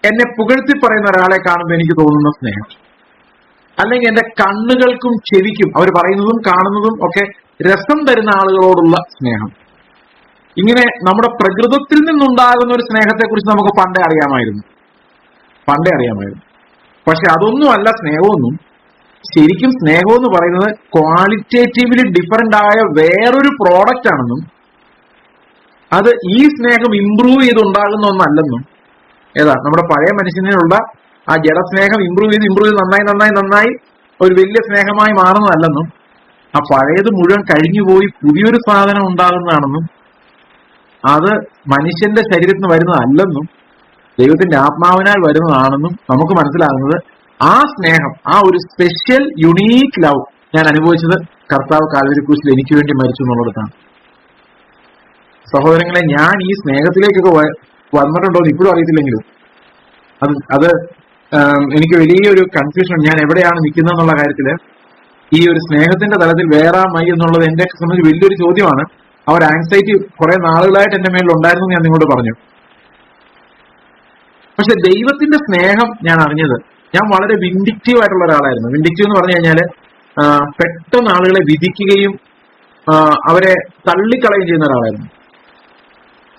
A: എന്നെ പുകഴ്ത്തി പറയുന്ന ഒരാളെ കാണുമ്പോൾ എനിക്ക് തോന്നുന്ന സ്നേഹം, അല്ലെങ്കിൽ എന്റെ കണ്ണുകൾക്കും ചെവിക്കും അവർ പറയുന്നതും കാണുന്നതും ഒക്കെ രസം തരുന്ന ആളുകളോടുള്ള സ്നേഹം. ഇങ്ങനെ നമ്മുടെ പ്രകൃതത്തിൽ നിന്നുണ്ടാകുന്ന ഒരു സ്നേഹത്തെക്കുറിച്ച് നമുക്ക് പണ്ടേ അറിയാമായിരുന്നു. പക്ഷെ അതൊന്നുമല്ല സ്നേഹമൊന്നും. ശരിക്കും സ്നേഹം എന്ന് പറയുന്നത് ക്വാളിറ്റേറ്റീവ്ലി ഡിഫറൻ്റ് ആയ വേറൊരു പ്രോഡക്റ്റ് ആണെന്നും, അത് ഈ സ്നേഹം ഇംപ്രൂവ് ചെയ്തുണ്ടാകുന്ന ഒന്നല്ലെന്നും. നമ്മുടെ പഴയ മനുഷ്യനുള്ള ആ ജഡസ്നേഹം ഇംപ്രൂവ് ചെയ്ത് നന്നായി ഒരു വലിയ സ്നേഹമായി മാറുന്നതല്ലെന്നും ആ പഴയത് മുഴുവൻ കഴിഞ്ഞുപോയി പുതിയൊരു സാധനം ഉണ്ടാകുന്നതാണെന്നും അത് മനുഷ്യന്റെ ശരീരത്തിൽ നിന്ന് വരുന്നതല്ലെന്നും ദൈവത്തിന്റെ ആത്മാവിനാൽ വരുന്നതാണെന്നും നമുക്ക് മനസ്സിലാകുന്നത് ആ സ്നേഹം, ആ ഒരു സ്പെഷ്യൽ യുണീക്ക് ലവ് ഞാൻ അനുഭവിച്ചത് കർത്താവ് കാൽവരി ക്രൂശിൽ എനിക്ക് വേണ്ടി മരിച്ചു എന്നുള്ളിടത്താണ്. സഹോദരങ്ങളെ, ഞാൻ ഈ സ്നേഹത്തിലേക്കൊക്കെ വന്നിട്ടുണ്ടോ എന്ന് ഇപ്പോഴും അറിയത്തില്ലെങ്കിലും അത് എനിക്ക് വലിയൊരു കൺഫ്യൂഷൻ, ഞാൻ എവിടെയാണ് നിൽക്കുന്നത് എന്നുള്ള കാര്യത്തില് ഈ ഒരു സ്നേഹത്തിന്റെ തലത്തിൽ വേറാമായി എന്നുള്ളത് എന്റെ സംബന്ധിച്ച് വലിയൊരു ചോദ്യമാണ്. ആ ഒരു ആങ്സൈറ്റി കുറെ നാളുകളായിട്ട് എന്റെ മേലിൽ ഉണ്ടായിരുന്നു ഞാൻ നിങ്ങളോട് പറഞ്ഞു. പക്ഷെ ദൈവത്തിന്റെ സ്നേഹം ഞാൻ അറിഞ്ഞത്, ഞാൻ വളരെ വിൻഡിക്റ്റീവ് ആയിട്ടുള്ള ഒരാളായിരുന്നു. വിൻഡിക്റ്റീവ് എന്ന് പറഞ്ഞു കഴിഞ്ഞാല് പെട്ടെന്ന് ആളുകളെ വിധിക്കുകയും അവരെ തള്ളിക്കളയുകയും ചെയ്യുന്ന ഒരാളായിരുന്നു.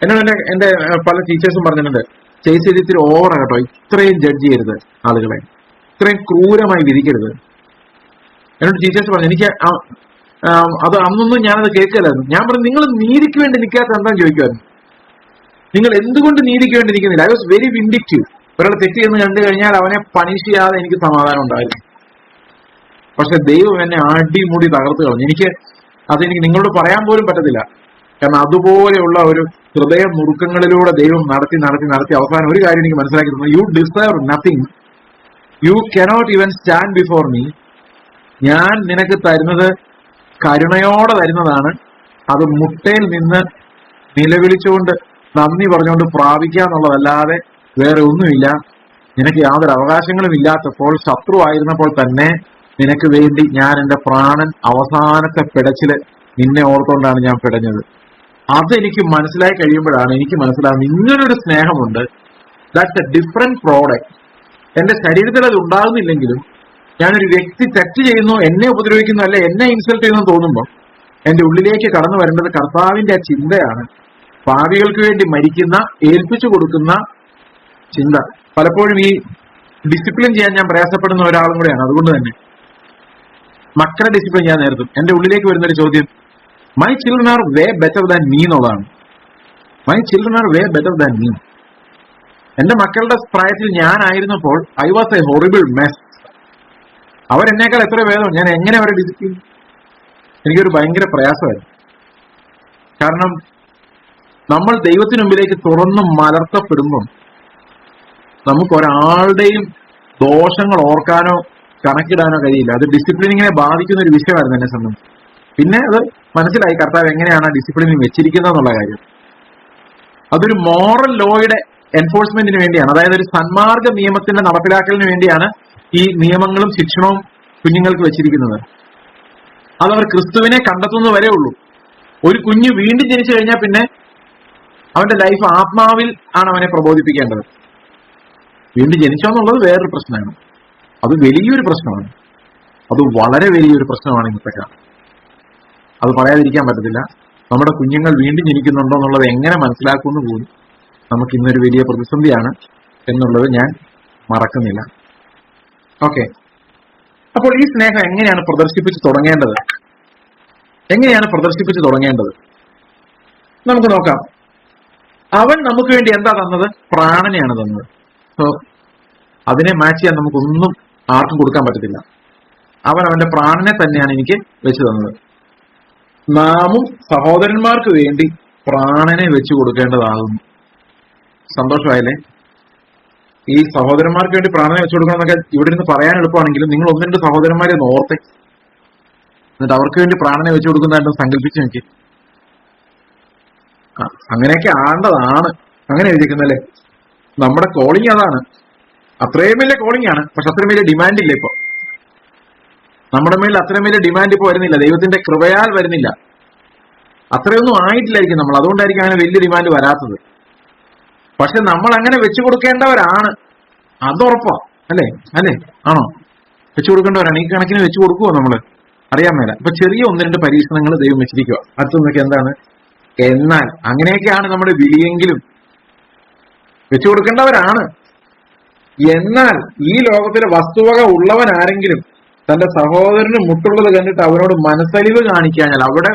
A: എന്നോട് എന്റെ പല ടീച്ചേഴ്സും പറഞ്ഞിട്ടുണ്ട്, ചേച്ചി ഇത്തിരി ഓവറാണ് കേട്ടോ, ഇത്രയും ജഡ്ജ് ചെയ്യരുത് ആളുകളെ, ഇത്രയും ക്രൂരമായി വിധിക്കരുത്. എന്നോട് ടീച്ചേഴ്സ് പറഞ്ഞു. എനിക്ക് അത് അന്നൊന്നും ഞാനത് കേൾക്കില്ലായിരുന്നു. ഞാൻ പറഞ്ഞു, നിങ്ങൾ നീതിക്ക് വേണ്ടി നിൽക്കാത്ത എന്താന്ന് ചോദിക്കുമായിരുന്നു. നിങ്ങൾ എന്തുകൊണ്ട് നീതിക്ക് വേണ്ടി നിൽക്കുന്നില്ല? I was very vindictive. ഒരാൾ തെറ്റ് എന്ന് കണ്ടു കഴിഞ്ഞാൽ അവനെ പണിഷ് ചെയ്യാതെ എനിക്ക് സമാധാനം ഉണ്ടായിരുന്നു. പക്ഷെ ദൈവം എന്നെ അടിമുടി തകർത്ത് കളഞ്ഞു. അതെനിക്ക് നിങ്ങളോട് പറയാൻ പോലും പറ്റത്തില്ല. കാരണം അതുപോലെയുള്ള ഒരു ഹൃദയ നുറുക്കങ്ങളിലൂടെ ദൈവം നടത്തി അവസാനം ഒരു കാര്യം എനിക്ക് മനസ്സിലാക്കി തന്നു. U deserve nothing, you cannot even stand before me. ഞാൻ നിനക്ക് തരുന്നത് കരുണയോടെ തരുന്നതാണ്. അത് മുട്ടയിൽ നിന്ന് നിലവിളിച്ചുകൊണ്ട് നന്ദി പറഞ്ഞുകൊണ്ട് പ്രാപിക്കാന്നുള്ളതല്ലാതെ വേറെ ഒന്നുമില്ല. നിനക്ക് യാതൊരു അവകാശങ്ങളും ഇല്ലാത്തപ്പോൾ, ശത്രുവായിരുന്നപ്പോൾ തന്നെ നിനക്ക് വേണ്ടി ഞാൻ എന്റെ പ്രാണൻ അവസാനത്തെ പിടച്ചില് നിന്നെ ഓർത്തുകൊണ്ടാണ് ഞാൻ പിടഞ്ഞത്. അതെനിക്ക് മനസ്സിലായി കഴിയുമ്പോഴാണ് എനിക്ക് മനസ്സിലാകുന്നത് ഇങ്ങനൊരു സ്നേഹമുണ്ട്. That's A different product. എന്റെ ശരീരത്തിൽ അത് ഉണ്ടാകുന്നില്ലെങ്കിലും ഞാനൊരു വ്യക്തി തെറ്റ് ചെയ്യുന്നു, എന്നെ ഉപദ്രവിക്കുന്നു, അല്ലെ എന്നെ ഇൻസൾട്ട് ചെയ്യുന്നു തോന്നുമ്പോൾ എന്റെ ഉള്ളിലേക്ക് കടന്നു വരേണ്ടത് കർത്താവിന്റെ ആ ചിന്തയാണ്. പാപികൾക്ക് വേണ്ടി മരിക്കുന്ന, ഏൽപ്പിച്ചു കൊടുക്കുന്ന ചിന്ത. പലപ്പോഴും ഈ ഡിസിപ്ലിൻ ചെയ്യാൻ ഞാൻ പ്രയാസപ്പെടുന്ന ഒരാളും കൂടെയാണ്. അതുകൊണ്ട് തന്നെ മക്കളെ ഡിസിപ്ലിൻ ചെയ്യാൻ നേരത്തും എന്റെ ഉള്ളിലേക്ക് വരുന്നൊരു ചോദ്യം, my children are way better than me എന്നുള്ളതാണ്. My children are way better than me. എന്റെ മക്കളുടെ പ്രായത്തിൽ ഞാനായിരുന്നപ്പോൾ I was a horrible mess. അവരെന്നേക്കാൾ എത്ര ഭേദം. ഞാൻ എങ്ങനെ അവരെ ഡിസിപ്ലിൻ? എനിക്കൊരു ഭയങ്കര പ്രയാസമായിരുന്നു. കാരണം നമ്മൾ ദൈവത്തിന് മുമ്പിലേക്ക് തുറന്ന് മലർത്തപ്പെടുമ്പം നമുക്ക് ഒരാളുടെയും ദോഷങ്ങൾ ഓർക്കാനോ കണക്കിടാനോ കഴിയില്ല. അത് ഡിസിപ്ലിനിങ്ങിനെ ബാധിക്കുന്ന ഒരു വിഷയമായിരുന്നു എന്നെ സംബന്ധിച്ച്. പിന്നെ അത് മനസ്സിലായി കർത്താവ് എങ്ങനെയാണ് ഡിസിപ്ലിനിങ് വെച്ചിരിക്കുന്നത് എന്നുള്ള കാര്യം. അതൊരു മോറൽ ലോയുടെ എൻഫോഴ്സ്മെന്റിന് വേണ്ടിയാണ്. അതായത് ഒരു സന്മാർഗ നിയമത്തിന്റെ നടപ്പിലാക്കലിന് വേണ്ടിയാണ് ഈ നിയമങ്ങളും ശിക്ഷണവും കുഞ്ഞുങ്ങൾക്ക് വെച്ചിരിക്കുന്നത്. അതവർ ക്രിസ്തുവിനെ കണ്ടെത്തുന്നത് വരെ ഉള്ളൂ. ഒരു കുഞ്ഞ് വീണ്ടും ജനിച്ചു കഴിഞ്ഞാൽ പിന്നെ അവന്റെ ലൈഫ് ആത്മാവിൽ ആണ് അവനെ പ്രബോധിപ്പിക്കേണ്ടത്. വീണ്ടും ജനിച്ചോ എന്നുള്ളത് വേറൊരു പ്രശ്നമാണ്. അത് വലിയൊരു പ്രശ്നമാണ്. അത് വളരെ വലിയൊരു പ്രശ്നമാണ് ഇന്നത്തെ കാലം. അത് പറയാതിരിക്കാൻ പറ്റത്തില്ല. നമ്മുടെ കുഞ്ഞുങ്ങൾ വീണ്ടും ജനിക്കുന്നുണ്ടോ എന്നുള്ളത് എങ്ങനെ മനസ്സിലാക്കുമെന്ന് പോലും നമുക്ക് ഇന്നൊരു വലിയ പ്രതിസന്ധിയാണ് എന്നുള്ളത് ഞാൻ മറക്കുന്നില്ല. ഓക്കെ, അപ്പോൾ ഈ സ്നേഹം എങ്ങനെയാണ് പ്രദർശിപ്പിച്ച് തുടങ്ങേണ്ടത്? നമുക്ക് നോക്കാം. അവൻ നമുക്ക് വേണ്ടി എന്താ തന്നത്? പ്രാണനെയാണ് തന്നത്. സോ അതിനെ മാച്ച് ചെയ്യാൻ നമുക്കൊന്നും ആർക്കും കൊടുക്കാൻ പറ്റത്തില്ല. അവൻ അവന്റെ പ്രാണനെ തന്നെയാണ് എനിക്ക് വെച്ച് തന്നത്. നാമും സഹോദരന്മാർക്ക് വേണ്ടി പ്രാണനെ വെച്ചു കൊടുക്കേണ്ടതാകുന്നു. സന്തോഷമായില്ലേ? ഈ സഹോദരന്മാർക്ക് വേണ്ടി പ്രാണനെ വെച്ചു കൊടുക്കണം എന്നൊക്കെ ഇവിടെ നിന്ന് പറയാൻ എളുപ്പമാണെങ്കിലും നിങ്ങൾ ഒന്ന് രണ്ട് സഹോദരന്മാരെ ഓർത്തെ, എന്നിട്ട് അവർക്ക് വേണ്ടി പ്രാണനെ വെച്ചു കൊടുക്കുന്നതായിട്ട് സങ്കല്പിച്ച് നോക്കി. അങ്ങനെയൊക്കെ ആണ്ടതാണ്. അങ്ങനെ എഴുതിക്കുന്നല്ലേ? നമ്മുടെ കോളിംഗ് അതാണ്. അത്രയും വലിയ കോളിംഗ് ആണ്. പക്ഷെ അത്രയും വലിയ ഡിമാൻഡ് ഇല്ല ഇപ്പൊ. നമ്മുടെ മേലിൽ അത്രയും വലിയ ഡിമാൻഡ് ഇപ്പൊ വരുന്നില്ല. ദൈവത്തിന്റെ കൃപയാൽ വരുന്നില്ല. അത്രയൊന്നും ആയിട്ടില്ലായിരിക്കും നമ്മൾ. അതുകൊണ്ടായിരിക്കും അങ്ങനെ വലിയ ഡിമാൻഡ് വരാത്തത്. പക്ഷെ നമ്മൾ അങ്ങനെ വെച്ചു കൊടുക്കേണ്ടവരാണ്. അതുറപ്പാ. അല്ലേ? ആണോ? വെച്ചു കൊടുക്കേണ്ടവരാണ്. ഈ കണക്കിന് വെച്ചു കൊടുക്കുവോ നമ്മള്? അറിയാൻ മേല. ഇപ്പൊ ചെറിയ ഒന്ന് രണ്ട് പരീക്ഷണങ്ങൾ ദൈവം വെച്ചിരിക്കുക. അടുത്തൊന്നൊക്കെ എന്താണ്? എന്നാൽ അങ്ങനെയൊക്കെയാണ് നമ്മുടെ വിളിയെങ്കിലും വെച്ചു കൊടുക്കേണ്ടവരാണ്. എന്നാൽ ഈ ലോകത്തിലെ വസ്തുവക ഉള്ളവൻ ആരെങ്കിലും തന്റെ സഹോദരന് മുട്ടുള്ളത് കണ്ടിട്ട് അവനോട് മനസ്സലിവ് കാണിക്കാഞ്ഞാൽ, അവിടെ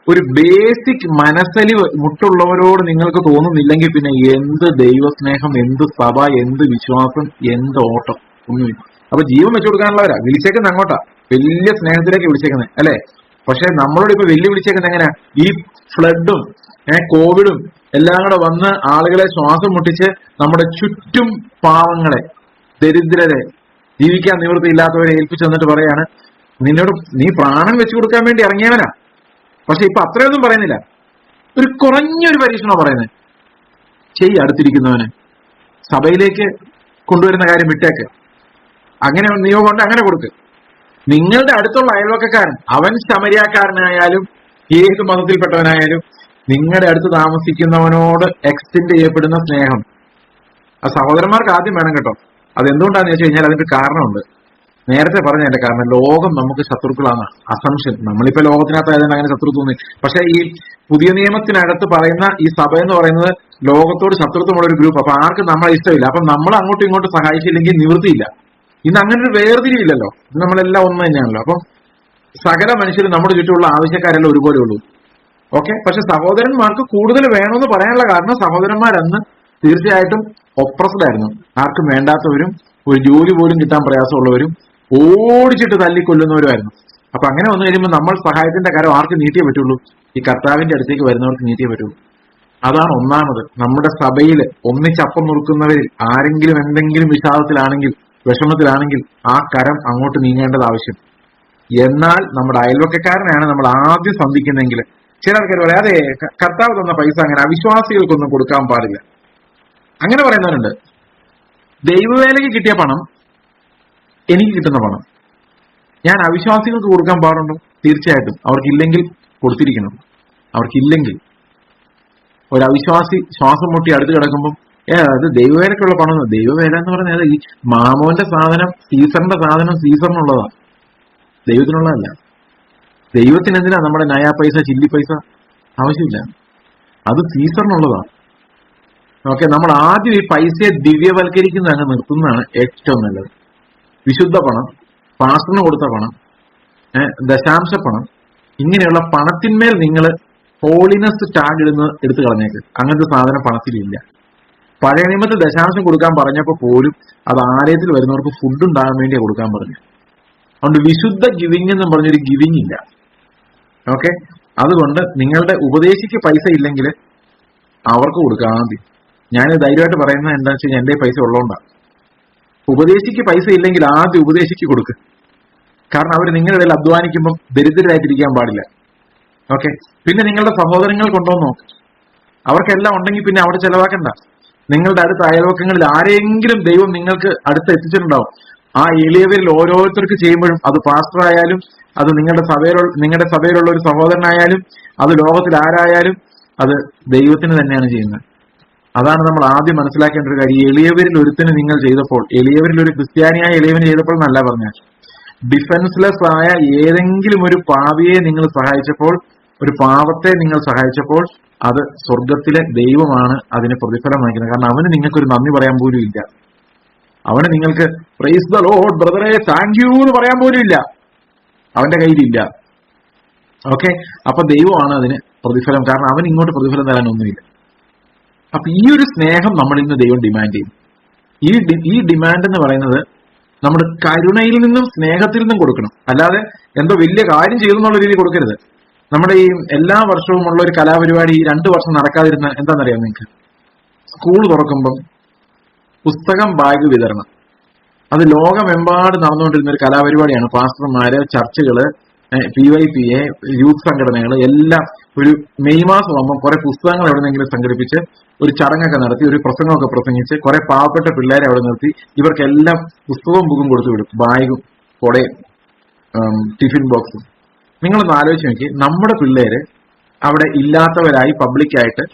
A: ഒരു ബേസിക് മനസ്സലിവ് മുട്ടുള്ളവരോട് നിങ്ങൾക്ക് തോന്നുന്നില്ലെങ്കിൽ പിന്നെ എന്ത് ദൈവസ്നേഹം, എന്ത് സഭ, എന്ത് വിശ്വാസം, എന്ത് ഓട്ടം? ഒന്നുമില്ല. അപ്പൊ ജീവൻ വെച്ചു കൊടുക്കാനുള്ളവരാ വിളിച്ചേക്കുന്നത് അങ്ങോട്ടാ, വലിയ സ്നേഹത്തിലേക്ക് വിളിച്ചേക്കുന്നത് അല്ലെ. പക്ഷെ നമ്മളോട് ഇപ്പൊ വിളിച്ചേക്കുന്നത് എങ്ങനെയാ? ഈ ഫ്ലഡും കോവിഡും എല്ലാം കൂടെ വന്ന് ആളുകളെ ശ്വാസം മുട്ടിച്ച് നമ്മുടെ ചുറ്റും പാവങ്ങളെ, ദരിദ്രരെ, ജീവിക്കാൻ നിവൃത്തിയില്ലാത്തവരെ ഏൽപ്പിച്ചു തന്നിട്ട് പറയാണ്, നിന്നോട് നീ പ്രാണൻ വെച്ചു കൊടുക്കാൻ വേണ്ടി ഇറങ്ങിയവനാ. പക്ഷെ ഇപ്പൊ അത്രയൊന്നും പറയുന്നില്ല, ഒരു കുറഞ്ഞൊരു പരീക്ഷണോ പറയുന്നത്. അടുത്തിരിക്കുന്നവന് സഭയിലേക്ക് കൊണ്ടുവരുന്ന കാര്യം വിട്ടേക്ക്, അങ്ങനെ നിയമം കൊണ്ട് അങ്ങനെ കൊടുക്ക്. നിങ്ങളുടെ അടുത്തുള്ള അയൽവക്കക്കാരൻ, അവൻ ശമരിയാക്കാരനായാലും ഏത് മതത്തിൽപ്പെട്ടവനായാലും, നിങ്ങളുടെ അടുത്ത് താമസിക്കുന്നവനോട് എക്സ്റ്റെൻഡ് ചെയ്യപ്പെടുന്ന സ്നേഹം ആ സഹോദരന്മാർക്ക് ആദ്യം വേണം കേട്ടോ. അതെന്തുകൊണ്ടാന്ന് വെച്ച് കഴിഞ്ഞാൽ അതിന്റെ കാരണമുണ്ട്. നേരത്തെ പറഞ്ഞതിന്റെ കാരണം, ലോകം നമുക്ക് ശത്രുക്കളാണ് അസംഷൻ. നമ്മളിപ്പോ ലോകത്തിനകത്തായതുകൊണ്ട് അങ്ങനെ ശത്രു തോന്നി. പക്ഷെ ഈ പുതിയ നിയമത്തിനകത്ത് പറയുന്ന ഈ സഭ എന്ന് പറയുന്നത് ലോകത്തോട് ശത്രുത്വമുള്ള ഒരു ഗ്രൂപ്പ്. അപ്പൊ ആർക്കും നമ്മളെ ഇഷ്ടമില്ല. അപ്പൊ നമ്മൾ അങ്ങോട്ടും ഇങ്ങോട്ടും സഹായിച്ചില്ലെങ്കിൽ നിവൃത്തിയില്ല. ഇന്ന് അങ്ങനെ ഒരു വേർതിരിവില്ലല്ലോ, ഇത് നമ്മളെല്ലാം ഒന്ന് തന്നെയാണല്ലോ. അപ്പം സകല മനുഷ്യരും നമ്മുടെ ചുറ്റുമുള്ള ആവശ്യക്കാരെല്ലാം ഒരുപോലെ ഉള്ളൂ. ഓക്കെ. പക്ഷെ സഹോദരന്മാർക്ക് കൂടുതൽ വേണമെന്ന് പറയാനുള്ള കാരണം, സഹോദരന്മാരന്ന് തീർച്ചയായിട്ടും ഒപ്രസ്ഡ് ആയിരുന്നു. ആർക്കും വേണ്ടാത്തവരും ഒരു ജോലി പോലും കിട്ടാൻ പ്രയാസമുള്ളവരും ഓടിച്ചിട്ട് തല്ലിക്കൊല്ലുന്നവരുമായിരുന്നു. അപ്പൊ അങ്ങനെ വന്നു കഴിയുമ്പോൾ നമ്മൾ സഹായത്തിന്റെ കാര്യം ആർക്ക് നീട്ടിയേ പറ്റുള്ളൂ? ഈ കർത്താവിന്റെ അടുത്തേക്ക് വരുന്നവർക്ക് നീട്ടിയേ പറ്റുള്ളൂ. അതാണ് ഒന്നാമത്. നമ്മുടെ സഭയിൽ ഒന്നിച്ചപ്പം നുറുക്കുന്നവരിൽ ആരെങ്കിലും എന്തെങ്കിലും വിഷാദത്തിലാണെങ്കിൽ, വിഷമത്തിലാണെങ്കിൽ ആ കരം അങ്ങോട്ട് നീങ്ങേണ്ടത് ആവശ്യം. എന്നാൽ നമ്മുടെ അയൽവക്കക്കാരനാണ് നമ്മൾ ആദ്യം സന്ധിക്കുന്നെങ്കിൽ, ചില ആൾക്കാർ പറയാം, അതെ കർത്താവ് തന്ന പൈസ അങ്ങനെ അവിശ്വാസികൾക്കൊന്നും കൊടുക്കാൻ പാടില്ല, അങ്ങനെ പറയുന്നവരുണ്ട്. ദൈവവേലയ്ക്ക് കിട്ടിയ പണം എനിക്ക് കിട്ടുന്ന പണം ഞാൻ അവിശ്വാസികൾക്ക് കൊടുക്കാൻ പാടുണ്ടോ? തീർച്ചയായിട്ടും. അവർക്കില്ലെങ്കിൽ കൊടുത്തിരിക്കണം. അവർക്കില്ലെങ്കിൽ ഒരു അവിശ്വാസി ശ്വാസം മുട്ടി അടുത്ത് കിടക്കുമ്പോൾ അത് ദൈവവേലക്കുള്ള പണം. ദൈവവേല എന്ന് പറഞ്ഞാൽ ഈ മാമോന്റെ സാധനം, സീസറിന്റെ സാധനം സീസറിനുള്ളതാണ്, ദൈവത്തിനുള്ളതല്ല. ദൈവത്തിന് എന്തിനാ നമ്മുടെ നയാ പൈസ, ചില്ലി പൈസ? ആവശ്യമില്ല, അത് സീസറിനുള്ളതാണ്. ഓക്കെ. നമ്മൾ ആദ്യം ഈ പൈസയെ ദിവ്യവൽക്കരിക്കുന്നത് അങ്ങ് നിർത്തുന്നതാണ് ഏറ്റവും നല്ലത്. വിശുദ്ധ പണം, പാസ്റ്ററിന് കൊടുത്ത പണം, ദശാംശ പണം, ഇങ്ങനെയുള്ള പണത്തിന്മേൽ നിങ്ങൾ ഹോളിനെസ് ടാഗ് ഇടുന്നത് എടുത്തു കളഞ്ഞേക്ക്. അങ്ങനത്തെ സാധനം പണത്തിലില്ല. പഴയ നിയമത്തിൽ ദശാംശം കൊടുക്കാൻ പറഞ്ഞപ്പോൾ പോലും അത് ആലയത്തിൽ വരുന്നവർക്ക് ഫുഡ് ഉണ്ടാകാൻ വേണ്ടിയാണ് കൊടുക്കാൻ പറഞ്ഞു. അതുകൊണ്ട് വിശുദ്ധ ഗിവിങ് എന്നും പറഞ്ഞൊരു ഗിവിങ് ഇല്ല. ഓക്കെ. അതുകൊണ്ട് നിങ്ങളുടെ ഉപദേശിക്ക് പൈസ ഇല്ലെങ്കിൽ അവർക്ക് കൊടുക്കാം ആദ്യം. ഞാൻ ധൈര്യമായിട്ട് പറയുന്നത് എന്താണെന്ന് വെച്ച് കഴിഞ്ഞാൽ എന്റെ പൈസ ഉള്ളതുകൊണ്ടാണ്. ഉപദേശിക്ക് പൈസ ഇല്ലെങ്കിൽ ആദ്യം ഉപദേശിക്ക് കൊടുക്ക്. കാരണം അവർ നിങ്ങളുടെ ഇടയിൽ അധ്വാനിക്കുമ്പോൾ ദരിദ്രരായിട്ടിരിക്കാൻ പാടില്ല. ഓക്കെ. പിന്നെ നിങ്ങളുടെ സഹോദരങ്ങൾ കൊണ്ടുവന്ന് നോക്ക്, അവർക്കെല്ലാം ഉണ്ടെങ്കിൽ പിന്നെ അവിടെ ചെലവാക്കണ്ട. നിങ്ങളുടെ അടുത്ത അയൽവക്കങ്ങളിൽ ആരെങ്കിലും ദൈവം നിങ്ങൾക്ക് അടുത്ത് എത്തിച്ചിട്ടുണ്ടാവും. ആ എളിയവരിൽ ഓരോരുത്തർക്ക് ചെയ്യുമ്പോഴും, അത് പാസ്റ്റർ ആയാലും, അത് നിങ്ങളുടെ സഭയിലുള്ള ഒരു സഹോദരനായാലും, അത് ലോകത്തിൽ ആരായാലും, അത് ദൈവത്തിന് തന്നെയാണ് ചെയ്യുന്നത്. അതാണ് നമ്മൾ ആദ്യം മനസ്സിലാക്കേണ്ട ഒരു കാര്യം. എളിയവരിൽ ഒരുത്തിന് നിങ്ങൾ ചെയ്തപ്പോൾ, എളിയവരിൽ ഒരു ക്രിസ്ത്യാനിയായ എളിയവന് ചെയ്തപ്പോൾ എന്നല്ല പറഞ്ഞാൽ, ഡിഫൻസ്ലെസ് ആയ ഏതെങ്കിലും ഒരു പാപിയെ നിങ്ങൾ സഹായിച്ചപ്പോൾ, ഒരു പാവത്തെ നിങ്ങൾ സഹായിച്ചപ്പോൾ, അത് സ്വർഗത്തിലെ ദൈവമാണ് അതിന് പ്രതിഫലം വാങ്ങിക്കുന്നത്. കാരണം അവന് നിങ്ങൾക്കൊരു നന്ദി പറയാൻ പോലും ഇല്ല. അവന് നിങ്ങൾക്ക് പ്രൈസ് ദ ലോർഡ് ബ്രദറെ താങ്ക് യു എന്ന് പറയാൻ പോലും ഇല്ല, അവന്റെ കയ്യിലില്ല. ഓക്കെ. അപ്പൊ ദൈവമാണ് അതിന് പ്രതിഫലം. കാരണം അവൻ ഇങ്ങോട്ട് പ്രതിഫലം തരാനൊന്നുമില്ല. അപ്പൊ ഈ ഒരു സ്നേഹം നമ്മളിൽ നിന്ന് ദൈവം ഡിമാൻഡ് ചെയ്യും. ഈ ഡിമാൻഡ് എന്ന് പറയുന്നത് നമ്മുടെ കരുണയിൽ നിന്നും സ്നേഹത്തിൽ നിന്നും കൊടുക്കണം. അല്ലാതെ എന്തോ വലിയ കാര്യം ചെയ്തു എന്നുള്ള രീതിയിൽ കൊടുക്കരുത്. നമ്മുടെ ഈ എല്ലാ വർഷവും ഉള്ള ഒരു കലാപരിപാടി ഈ 2 വർഷം നടക്കാതിരുന്ന എന്താണെന്നറിയാം നിങ്ങൾക്ക്? സ്കൂൾ തുറക്കുമ്പം പുസ്തകം, ബാഗ് വിതരണം. അത് ലോകമെമ്പാട് നടന്നുകൊണ്ടിരുന്ന ഒരു കലാപരിപാടിയാണ്. പാസ്റ്റർമാര്, ചർച്ചുകള്, PYPA, യൂത്ത് സംഘടനകൾ എല്ലാം ഒരു മെയ് മാസം ആകുമ്പോൾ കുറെ പുസ്തകങ്ങൾ എവിടെന്നെങ്കിലും സംഘടിപ്പിച്ച് ഒരു ചടങ്ങൊക്കെ നടത്തി, ഒരു പ്രസംഗമൊക്കെ പ്രസംഗിച്ച് കുറെ പാവപ്പെട്ട പിള്ളേരെ അവിടെ നിർത്തി ഇവർക്കെല്ലാം പുസ്തകവും ബുക്കും കൊടുത്തു വിടും, ബാഗും കൊടയും ടിഫിൻ ബോക്സും. നിങ്ങളൊന്ന് ആലോചിച്ച് നോക്കി, നമ്മുടെ പിള്ളേര് അവിടെ ഇല്ലാത്തവരായി പബ്ലിക്കായിട്ട്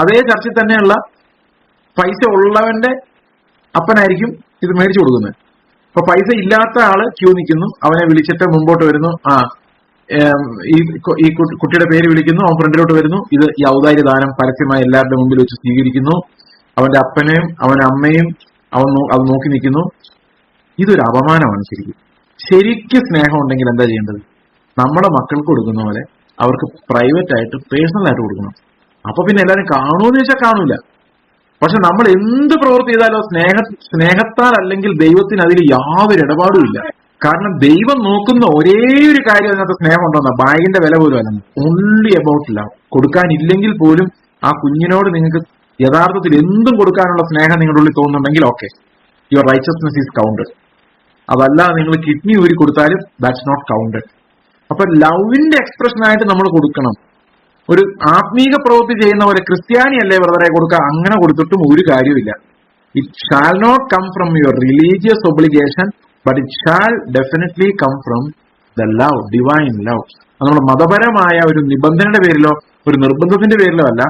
A: അതേ ചർച്ചിൽ തന്നെയുള്ള പൈസ ഉള്ളവന്റെ അപ്പനായിരിക്കും ഇത് മേടിച്ചു കൊടുക്കുന്നത്. അപ്പൊ പൈസ ഇല്ലാത്ത ആള് ക്യൂ നിൽക്കുന്നു, അവനെ വിളിച്ചിട്ട് മുമ്പോട്ട് വരുന്നു, ഈ കുട്ടിയുടെ പേര് വിളിക്കുന്നു, അവൻ ഫ്രണ്ടിലോട്ട് വരുന്നു, ഇത് ഈ ഔദാര്യ ദാനം പരസ്യമായി എല്ലാവരുടെ മുമ്പിൽ വെച്ച് സ്വീകരിക്കുന്നു. അവന്റെ അപ്പനെയും അവന്റെ അമ്മയും അത് നോക്കി നിൽക്കുന്നു. ഇതൊരു അപമാനമാണ്. ശരിക്കും സ്നേഹം ഉണ്ടെങ്കിൽ എന്താ ചെയ്യേണ്ടത്? നമ്മുടെ മക്കൾക്ക് കൊടുക്കുന്ന പോലെ അവർക്ക് പ്രൈവറ്റ് ആയിട്ട്, പേഴ്സണൽ ആയിട്ട് കൊടുക്കണം. അപ്പൊ പിന്നെ എല്ലാവരും കാണുമെന്ന് ചോദിച്ചാൽ കാണൂല. പക്ഷെ നമ്മൾ എന്ത് പ്രവൃത്തി ചെയ്താലോ സ്നേഹത്താൽ അല്ലെങ്കിൽ ദൈവത്തിന് അതിൽ യാതൊരു ഇടപാടുമില്ല. കാരണം ദൈവം നോക്കുന്ന ഒരേ ഒരു കാര്യം അതിനകത്ത് സ്നേഹം ഉണ്ടോന്നാ, ബാഗിന്റെ വില പോലും അല്ല, ഓൺലി അബൌട്ട് ലവ്. കൊടുക്കാനില്ലെങ്കിൽ പോലും ആ കുഞ്ഞിനോട് നിങ്ങൾക്ക് യഥാർത്ഥത്തിൽ എന്തും കൊടുക്കാനുള്ള സ്നേഹം നിങ്ങളുടെ ഉള്ളിൽ തോന്നുന്നുണ്ടെങ്കിൽ okay, your righteousness is counted. അതല്ല നിങ്ങൾ കിഡ്നി ഊരി കൊടുത്താലും ദാറ്റ്സ് നോട്ട് കൗണ്ടഡ്. അപ്പൊ ലവിന്റെ എക്സ്പ്രഷൻ ആയിട്ട് നമ്മൾ കൊടുക്കണം. ഒരു ആത്മീക പ്രവൃത്തി ചെയ്യുന്ന പോലെ ക്രിസ്ത്യാനി അല്ലേ ബ്രദറെ കൊടുക്കുക, അങ്ങനെ കൊടുത്തിട്ടും ഒരു കാര്യമില്ല. It shall not come from your religious obligation, but it shall definitely come from the love, divine love. അത് നമ്മുടെ മതപരമായ ഒരു നിബന്ധനയുടെ പേരിലോ ഒരു നിർബന്ധത്തിന്റെ പേരിലോ അല്ല,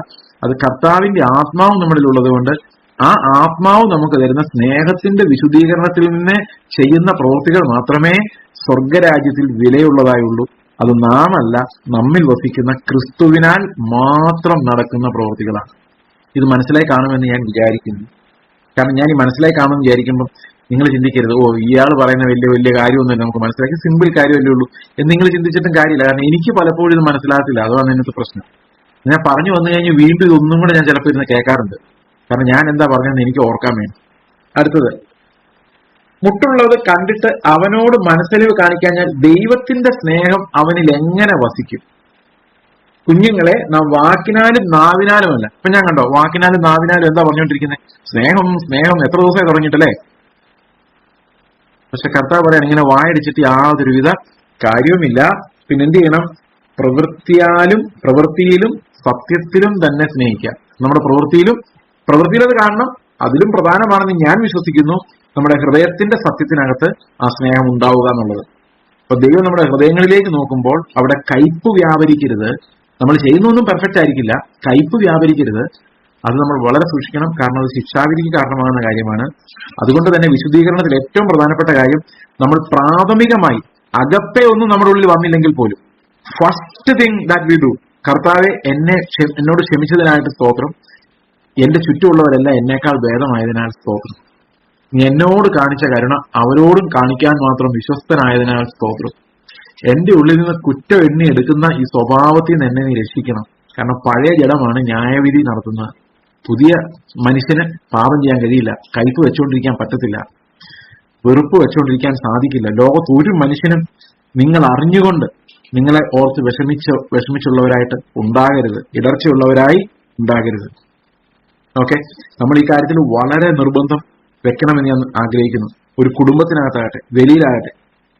A: അത് കർത്താവിന്റെ ആത്മാവ് നമ്മളിൽ ഉള്ളത് കൊണ്ട് ആ ആത്മാവ് നമുക്ക് തരുന്ന സ്നേഹത്തിന്റെ വിശുദ്ധീകരണത്തിൽ നിന്ന് ചെയ്യുന്ന പ്രവൃത്തികൾ മാത്രമേ സ്വർഗരാജ്യത്തിൽ വിലയുള്ളതായുള്ളൂ. അത് നാം അല്ല, നമ്മിൽ വസിക്കുന്ന ക്രിസ്തുവിനാൽ മാത്രം നടക്കുന്ന പ്രവൃത്തികളാണ്. ഇത് മനസ്സിലായി കാണുമെന്ന് ഞാൻ വിചാരിക്കുന്നു. കാരണം ഞാൻ ഈ മനസ്സിലായി കാണുമെന്ന് വിചാരിക്കുമ്പോൾ നിങ്ങൾ ചിന്തിക്കരുത്, ഓ ഇയാൾ പറയുന്ന വലിയ വലിയ കാര്യമൊന്നുമില്ല, നമുക്ക് മനസ്സിലാക്കി സിമ്പിൾ കാര്യമല്ലേ ഉള്ളൂ എന്ന് നിങ്ങൾ ചിന്തിച്ചിട്ടും കാര്യമില്ല. കാരണം എനിക്ക് പലപ്പോഴും ഇത് മനസ്സിലാകത്തില്ല, അതാണ് എന്നത്തെ പ്രശ്നം. ഞാൻ പറഞ്ഞു വന്നു കഴിഞ്ഞ് വീണ്ടും ഇതൊന്നും കൂടെ ഞാൻ ചിലപ്പോൾ ഇരുന്ന് കേൾക്കാറുണ്ട്. കാരണം ഞാൻ എന്താ പറഞ്ഞതെന്ന് എനിക്ക് ഓർക്കാൻ വേണ്ടി. അടുത്തത്, മുട്ടുള്ളത് കണ്ടിട്ട് അവനോട് മനസ്സലിവ് കാണിക്കാഞ്ഞാൽ ദൈവത്തിന്റെ സ്നേഹം അവനിൽ എങ്ങനെ വസിക്കും? കുഞ്ഞുങ്ങളെ നാം വാക്കിനാലും നാവിനാലുമല്ല. ഇപ്പൊ ഞാൻ കണ്ടോ, വാക്കിനാലും നാവിനാലും എന്താ പറഞ്ഞുകൊണ്ടിരിക്കുന്നത്? സ്നേഹം സ്നേഹം എത്ര ദിവസമായി തുടങ്ങിയിട്ടല്ലേ? പക്ഷെ കർത്താവ് പറയാൻ ഇങ്ങനെ വായടിച്ചിട്ട് യാതൊരുവിധ കാര്യവുമില്ല. പിന്നെ എന്ത് ചെയ്യണം? പ്രവൃത്തിയിലും സത്യത്തിലും തന്നെ സ്നേഹിക്കുക. നമ്മുടെ പ്രവൃത്തിയിലത് കാണണം. അതിലും പ്രധാനമാണെന്ന് ഞാൻ വിശ്വസിക്കുന്നു നമ്മുടെ ഹൃദയത്തിന്റെ സത്യത്തിനകത്ത് ആ സ്നേഹം ഉണ്ടാവുക എന്നുള്ളത്. അപ്പൊ ദൈവം നമ്മുടെ ഹൃദയങ്ങളിലേക്ക് നോക്കുമ്പോൾ അവിടെ കയ്പ് വ്യാപരിക്കരുത്. നമ്മൾ ചെയ്യുന്നൊന്നും പെർഫെക്റ്റ് ആയിരിക്കില്ല, കയ്പ് വ്യാപരിക്കരുത്. അത് നമ്മൾ വളരെ സൂക്ഷിക്കണം. കാരണം അത് ശിക്ഷാവിധിക്ക് കാരണമാകുന്ന കാര്യമാണ്. അതുകൊണ്ട് തന്നെ വിശുദ്ധീകരണത്തിൽ ഏറ്റവും പ്രധാനപ്പെട്ട കാര്യം, നമ്മൾ പ്രാഥമികമായി അകപ്പെ ഒന്നും നമ്മുടെ ഉള്ളിൽ വന്നില്ലെങ്കിൽ പോലും first thing that we do, കർത്താവെ എന്നോട് ക്ഷമിച്ചതിനായിട്ട് സ്തോത്രം, എന്റെ ചുറ്റുമുള്ളവരെല്ലാം എന്നേക്കാൾ ഭേദമായതിനാൽ സ്തോത്രം, നീ എന്നോട് കാണിച്ച കരുണ അവരോടും കാണിക്കാൻ മാത്രം വിശ്വസ്തനായതിനാൽ സ്തോത്രം, എന്റെ ഉള്ളിൽ നിന്ന് കുറ്റം എണ്ണി എടുക്കുന്ന ഈ സ്വഭാവത്തിൽ നിന്ന് എന്നെ നീ രക്ഷിക്കണം. കാരണം പഴയ ജഡമാണ് ന്യായവിധി നടത്തുന്നത്. പുതിയ മനുഷ്യന് പാപം ചെയ്യാൻ കഴിയില്ല, കയ്പ് വെച്ചുകൊണ്ടിരിക്കാൻ പറ്റത്തില്ല, വെറുപ്പ് വെച്ചുകൊണ്ടിരിക്കാൻ സാധിക്കില്ല. ലോകത്ത് ഒരു മനുഷ്യനും നിങ്ങൾ അറിഞ്ഞുകൊണ്ട് നിങ്ങളെ ഓർത്ത് വിഷമിച്ചുള്ളവരായിട്ട് ഉണ്ടാകരുത്, ഇടർച്ചയുള്ളവരായി ഉണ്ടാകരുത്. ഓക്കെ, നമ്മൾ ഈ കാര്യത്തിൽ വളരെ നിർബന്ധം വെക്കണമെന്ന് ഞാൻ ആഗ്രഹിക്കുന്നു. ഒരു കുടുംബത്തിനകത്താകട്ടെ, വെളിയിലാകട്ടെ,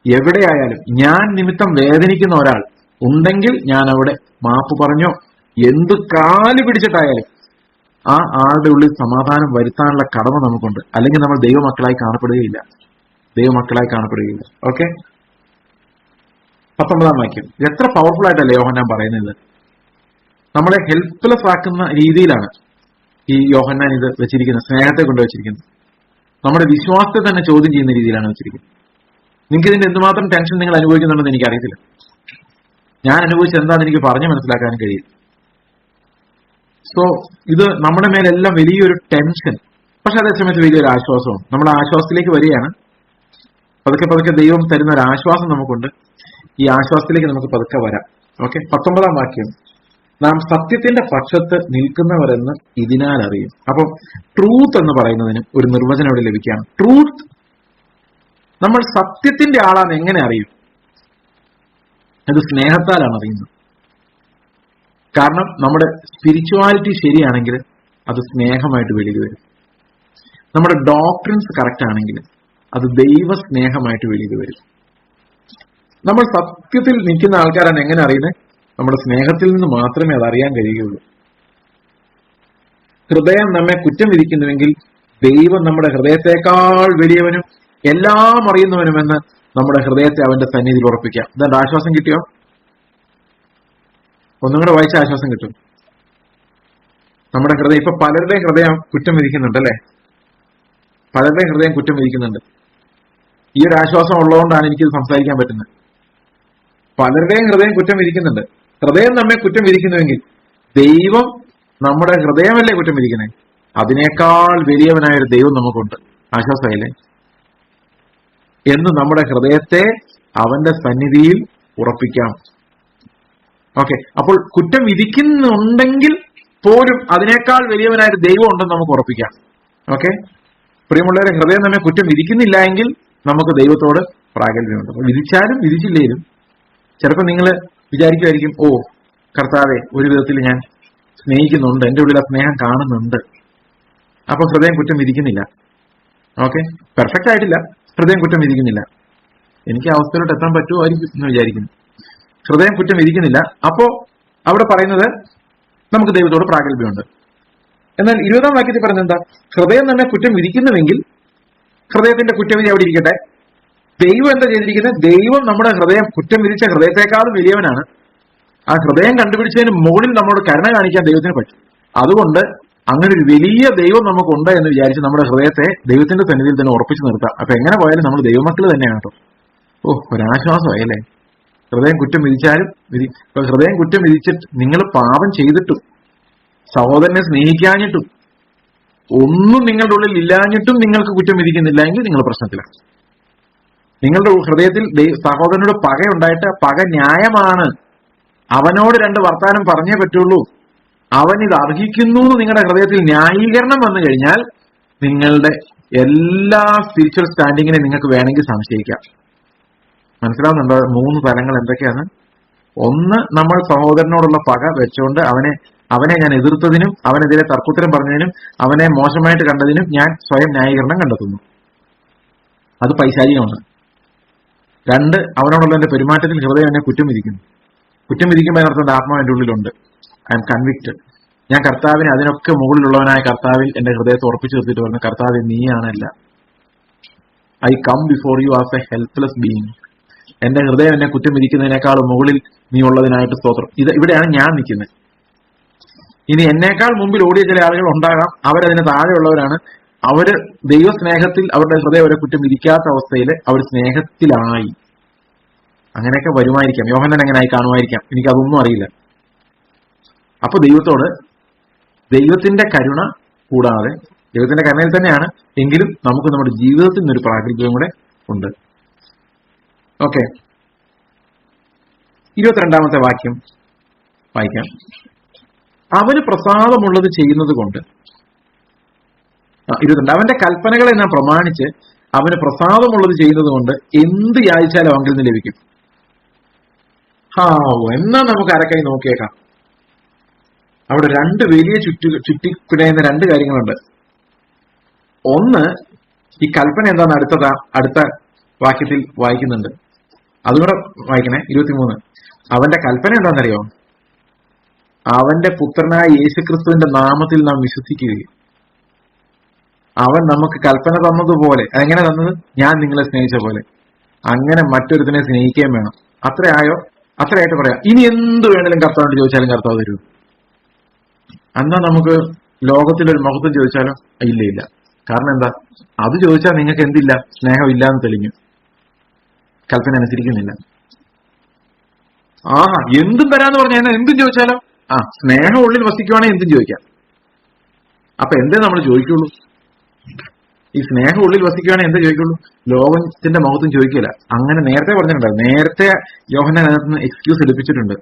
A: എവിടെയായാലും ഞാൻ നിമിത്തം വേദനിക്കുന്ന ഒരാൾ ഉണ്ടെങ്കിൽ ഞാൻ അവിടെ മാപ്പ് പറഞ്ഞോ എന്ത് കാല് പിടിച്ചിട്ടായാലും ആ ആളുടെ ഉള്ളിൽ സമാധാനം വരുത്താനുള്ള കടമ നമുക്കുണ്ട്. അല്ലെങ്കിൽ നമ്മൾ ദൈവമക്കളായി കാണപ്പെടുകയില്ല. ഓക്കെ, 19-ാം വാക്യം എത്ര പവർഫുൾ ആയിട്ടല്ലേ യോഹന്നാൻ പറയുന്നത്. നമ്മളെ ഹെൽപ്ലെസ് ആക്കുന്ന രീതിയിലാണ് ഈ യോഹന്നാൻ ഇത് വെച്ചിരിക്കുന്നത്, സ്നേഹത്തെ കൊണ്ട് വെച്ചിരിക്കുന്നത്. നമ്മുടെ വിശ്വാസത്തെ തന്നെ ചോദ്യം ചെയ്യുന്ന രീതിയിലാണ് വെച്ചിരിക്കുന്നത്. നിങ്ങൾക്ക് ഇതിന്റെ എന്തുമാത്രം ടെൻഷൻ നിങ്ങൾ അനുഭവിക്കുന്നുണ്ടെന്ന് എനിക്കറിയത്തില്ല. ഞാൻ അനുഭവിച്ചത് എന്താണെന്ന് എനിക്ക് പറഞ്ഞു മനസ്സിലാക്കാനും കഴിയും. സോ ഇത് നമ്മുടെ മേലെല്ലാം വലിയൊരു ടെൻഷൻ, പക്ഷെ അതേസമയത്ത് വലിയൊരു ആശ്വാസവും. നമ്മൾ ആശ്വാസത്തിലേക്ക് വരികയാണ്. പതുക്കെ ദൈവം തരുന്ന ഒരു ആശ്വാസം നമുക്കുണ്ട്. ഈ ആശ്വാസത്തിലേക്ക് നമുക്ക് പതുക്കെ വരാം. ഓക്കെ, 19-ാം വാക്യം, നാം സത്യത്തിന്റെ പക്ഷത്ത് നിൽക്കുന്നവരെന്ന് ഇതിനാൽ അറിയും. അപ്പം ട്രൂത്ത് എന്ന് പറയുന്നതിന് ഒരു നിർവചനം ഇവിടെ ലഭിക്കുകയാണ്. ട്രൂത്ത്, നമ്മൾ സത്യത്തിന്റെ ആളാന്ന് എങ്ങനെ അറിയും? അത് സ്നേഹത്താലാണ് അറിയുന്നത്. കാരണം നമ്മുടെ സ്പിരിച്വാലിറ്റി ശരിയാണെങ്കിൽ അത് സ്നേഹമായിട്ട് വെളിയിൽ വരും. നമ്മുടെ ഡോക്ട്രിൻസ് കറക്റ്റ് ആണെങ്കിൽ അത് ദൈവ സ്നേഹമായിട്ട് വെളിയിൽ വരും. നമ്മൾ സത്യത്തിൽ നിൽക്കുന്ന ആൾക്കാരാണ് എങ്ങനെ അറിയുന്നത്? നമ്മുടെ സ്നേഹത്തിൽ നിന്ന് മാത്രമേ അത് അറിയാൻ കഴിയുകയുള്ളൂ. ഹൃദയം നമ്മെ കുറ്റം വിധിക്കുന്നുവെങ്കിൽ ദൈവം നമ്മുടെ ഹൃദയത്തെക്കാൾ വലിയവനും എല്ലാം അറിയുന്നവനുമെന്ന് നമ്മുടെ ഹൃദയത്തെ അവന്റെ സന്നിധിയിൽ ഉറപ്പിക്കാം. ഇതാണ്ട് ആശ്വാസം കിട്ടിയോ? ഒന്നും കൂടെ വായിച്ച ആശ്വാസം കിട്ടും. നമ്മുടെ ഹൃദയം, ഇപ്പൊ പലരുടെയും ഹൃദയം കുറ്റം വിധിക്കുന്നുണ്ട് അല്ലെ? പലരുടെയും ഹൃദയം കുറ്റം വിധിക്കുന്നുണ്ട്. ഈ ഒരു ആശ്വാസം ഉള്ളതുകൊണ്ടാണ് എനിക്കിത് സംസാരിക്കാൻ പറ്റുന്നത്. പലരുടെയും ഹൃദയം കുറ്റം വിധിക്കുന്നുണ്ട്. ഹൃദയം നമ്മെ കുറ്റം വിധിക്കുന്നുവെങ്കിൽ ദൈവം നമ്മുടെ ഹൃദയമല്ലേ കുറ്റം വിധിക്കുന്നത്? അതിനേക്കാൾ വലിയവനായൊരു ദൈവം നമുക്കുണ്ട്. ആശ്വാസമായില്ലേ? എന്ന് നമ്മുടെ ഹൃദയത്തെ അവന്റെ സന്നിധിയിൽ ഉറപ്പിക്കാം. ഓക്കെ, അപ്പോൾ കുറ്റം വിധിക്കുന്നുണ്ടെങ്കിൽ പോലും അതിനേക്കാൾ വലിയവനായിട്ട് ദൈവം ഉണ്ടെന്ന് നമുക്ക് ഉറപ്പിക്കാം. ഓക്കെ, പ്രിയമുള്ളവരെ, ഹൃദയം നമ്മെ കുറ്റം വിധിക്കുന്നില്ല എങ്കിൽ നമുക്ക് ദൈവത്തോട് പ്രാഗൽഭ്യമുണ്ട്. വിധിച്ചാലും വിധിച്ചില്ലേലും ചിലപ്പോൾ നിങ്ങൾ വിചാരിക്കുമായിരിക്കും, ഓ കർത്താവെ, ഒരു വിധത്തിൽ ഞാൻ സ്നേഹിക്കുന്നുണ്ട്, എന്റെ ഉള്ളിൽ ആ സ്നേഹം കാണുന്നുണ്ട്, അപ്പൊ ഹൃദയം കുറ്റം വിധിക്കുന്നില്ല. ഓക്കെ, പെർഫെക്റ്റ് ആയിട്ടില്ല, ഹൃദയം കുറ്റം വിധിക്കുന്നില്ല. എനിക്ക് ആ അവസ്ഥയിലോട്ട് എത്താൻ പറ്റുമായിരിക്കും എന്ന് വിചാരിക്കുന്നു. ഹൃദയം കുറ്റം വിധിക്കുന്നില്ല. അപ്പോ അവിടെ പറയുന്നത് നമുക്ക് ദൈവത്തോട് പ്രാഗൽഭ്യമുണ്ട്. എന്നാൽ 20-ാം വാക്യത്തിൽ പറയുന്നത് എന്താ? ഹൃദയം തന്നെ കുറ്റം വിധിക്കുന്നുവെങ്കിൽ ഹൃദയത്തിന്റെ കുറ്റവിധി അവിടെ ഇരിക്കട്ടെ. ദൈവം എന്താ ചെയ്തിരിക്കുന്നത്? ദൈവം നമ്മുടെ ഹൃദയം, കുറ്റം വിധിച്ച ഹൃദയത്തെക്കാളും വലിയവനാണ്. ആ ഹൃദയം കണ്ടുപിടിച്ചതിന് മുകളിൽ നമ്മളോട് കരുണ കാണിക്കാൻ ദൈവത്തിന് പറ്റും. അതുകൊണ്ട് അങ്ങനെ ഒരു വലിയ ദൈവം നമുക്കുണ്ട് എന്ന് വിചാരിച്ച് നമ്മുടെ ഹൃദയത്തെ ദൈവത്തിന്റെ സന്നിധിയിൽ തന്നെ ഉറപ്പിച്ചു നിർത്താം. അപ്പൊ എങ്ങനെ പോയാലും നമ്മൾ ദൈവമക്കൾ തന്നെയാണ് കേട്ടോ. ഒരാശ്വാസമായല്ലേ? ഹൃദയം കുറ്റം വിധിച്ചാലും ഇപ്പൊ ഹൃദയം കുറ്റം വിധിച്ചിട്ട് നിങ്ങൾ പാപം ചെയ്തിട്ടും സഹോദരനെ സ്നേഹിക്കാഞ്ഞിട്ടും ഒന്നും നിങ്ങളുടെ ഉള്ളിൽ ഇല്ലാഞ്ഞിട്ടും നിങ്ങൾക്ക് കുറ്റം വിധിക്കുന്നില്ല എങ്കിൽ നിങ്ങൾ പ്രശ്നത്തിലാണ്. നിങ്ങളുടെ ഹൃദയത്തിൽ സഹോദരനോട് പകയുണ്ടായിട്ട് പക ന്യായമാണ്, അവനോട് 2 വർത്താനം പറഞ്ഞേ പറ്റുള്ളൂ, അവൻ ഇത് അർഹിക്കുന്നു എന്ന് നിങ്ങളുടെ ഹൃദയത്തിൽ ന്യായീകരണം വന്നു കഴിഞ്ഞാൽ നിങ്ങളുടെ എല്ലാ സ്പിരിച്വൽ സ്റ്റാൻഡിങ്ങിനെ നിങ്ങൾക്ക് വേണമെങ്കിൽ സംശയിക്കാം. മനസ്സിലാവുന്നുണ്ടോ? 3 തലങ്ങൾ എന്തൊക്കെയാണ്? ഒന്ന്, നമ്മൾ സഹോദരനോടുള്ള പക വെച്ചുകൊണ്ട് അവനെ ഞാൻ എതിർത്തതിനും അവനെതിരെ തർക്കുത്തരം പറഞ്ഞതിനും അവനെ മോശമായിട്ട് കണ്ടതിനും ഞാൻ സ്വയം ന്യായീകരണം കണ്ടെത്തുന്നു. അത് പൈശാചികമാണ്. 2, അവനോടുള്ള എന്റെ പെരുമാറ്റത്തിൽ ഹൃദയം എന്നെ കുറ്റം വിധിക്കുന്നു. കുറ്റം വിധിക്കുമ്പോൾ അതിനർത്ഥം എന്റെ ആത്മാവ് എന്റെ ഉള്ളിലുണ്ട്. I M convicted. ഞാൻ കർത്താവിനെ, അതിനൊക്കെ മുകളിലുള്ളവനായ കർത്താവിൽ എന്റെ ഹൃദയത്തെ ഉറപ്പിച്ചു നിർത്തിയിട്ട് പറഞ്ഞു, കർത്താവ് നീയാണല്ല. I come before you as a helpless being. എന്റെ ഹൃദയം എന്നെ കുറ്റം വിധിക്കുന്നതിനേക്കാളും മുകളിൽ നീ ഉള്ളതിനായിട്ട് സ്തോത്രം. ഇവിടെയാണ് ഞാൻ നിൽക്കുന്നത്. ഇനി എന്നേക്കാൾ മുമ്പിൽ ഓടിയ ചില ആളുകൾ ഉണ്ടാകാം, അവരതിന് താഴെയുള്ളവരാണ്. അവര് ദൈവസ്നേഹത്തിൽ അവരുടെ ഹൃദയം അവരെ കുറ്റം വിധിക്കാത്ത അവസ്ഥയിൽ അവർ സ്നേഹത്തിലായി. അങ്ങനെയൊക്കെ വരുമായിരിക്കാം. യോഹന്നാൻ അങ്ങനെ ആയി കാണുമായിരിക്കാം, എനിക്കതൊന്നും അറിയില്ല. അപ്പൊ ദൈവത്തോട് ദൈവത്തിന്റെ കരുണ കൂടാതെ, ദൈവത്തിന്റെ കരുണയിൽ തന്നെയാണ് എങ്കിലും നമുക്ക് നമ്മുടെ ജീവിതത്തിൽ നിന്നൊരു പ്രാഗൽഭ്യം കൂടെ ഉണ്ട്. ഓക്കെ, 22-ാമത്തെ വാക്യം വായിക്കാം. അവന് പ്രസാദമുള്ളത് ചെയ്യുന്നത് കൊണ്ട്, 22, അവന്റെ കൽപ്പനകളെ നാം പ്രമാണിച്ച് അവന് പ്രസാദമുള്ളത് ചെയ്യുന്നത് കൊണ്ട് എന്ത് യാചിച്ചാലും അവങ്കിൽ നിന്ന് ലഭിക്കും. എന്നാ നമുക്ക് അരക്കൈ നോക്കിയേക്കാം. അവിടെ 2 വലിയ ചുറ്റിപ്പിടയുന്ന 2 കാര്യങ്ങളുണ്ട്. ഒന്ന്, ഈ കൽപ്പന എന്താന്ന് അടുത്ത വാക്യത്തിൽ വായിക്കുന്നുണ്ട്. അതുകൂടെ വായിക്കണേ. 23, അവന്റെ കൽപ്പന എന്താണെന്നറിയോ? അവന്റെ പുത്രനായ യേശുക്രിസ്തുവിന്റെ നാമത്തിൽ നാം വിശ്വസിക്കുകയും അവൻ നമുക്ക് കൽപ്പന തന്നതുപോലെ, അതെങ്ങനെ തന്നത്? ഞാൻ നിങ്ങളെ സ്നേഹിച്ച പോലെ അങ്ങനെ മറ്റൊരുത്തിനെ സ്നേഹിക്കുകയും വേണം. അത്രയായിട്ട് പറയാം. ഇനി എന്ത് വേണേലും കർത്താവിനോട് ചോദിച്ചാലും കർത്താവ് തരൂ. എന്നാ നമുക്ക് ലോകത്തിലൊരു മഹത്വം ചോദിച്ചാലോ? ഇല്ല. കാരണം എന്താ? അത് ചോദിച്ചാൽ നിങ്ങൾക്ക് എന്തില്ല? സ്നേഹം ഇല്ലാന്ന് തെളിഞ്ഞു. കൽപ്പന അനുസരിക്കുന്നില്ല. എന്തും തരാന്ന് പറഞ്ഞാൽ എന്തും ചോദിച്ചാലോ? സ്നേഹം ഉള്ളിൽ വസിക്കുവാണെങ്കിൽ എന്തും ചോദിക്കാം. അപ്പൊ എന്തേ നമ്മൾ ചോദിക്കുള്ളൂ? ഈ സ്നേഹം ഉള്ളിൽ വസിക്കുകയാണെങ്കിൽ എന്താ ചോദിക്കുള്ളൂ? ലോകത്തിന്റെ മഹത്വം ചോദിക്കില്ല. അങ്ങനെ നേരത്തെ പറഞ്ഞിട്ടുണ്ടായിരുന്നു. നേരത്തെ യോഹന്നാൻ അതിനകത്ത് എക്സ്ക്യൂസ് എടുപ്പിച്ചിട്ടുണ്ട്.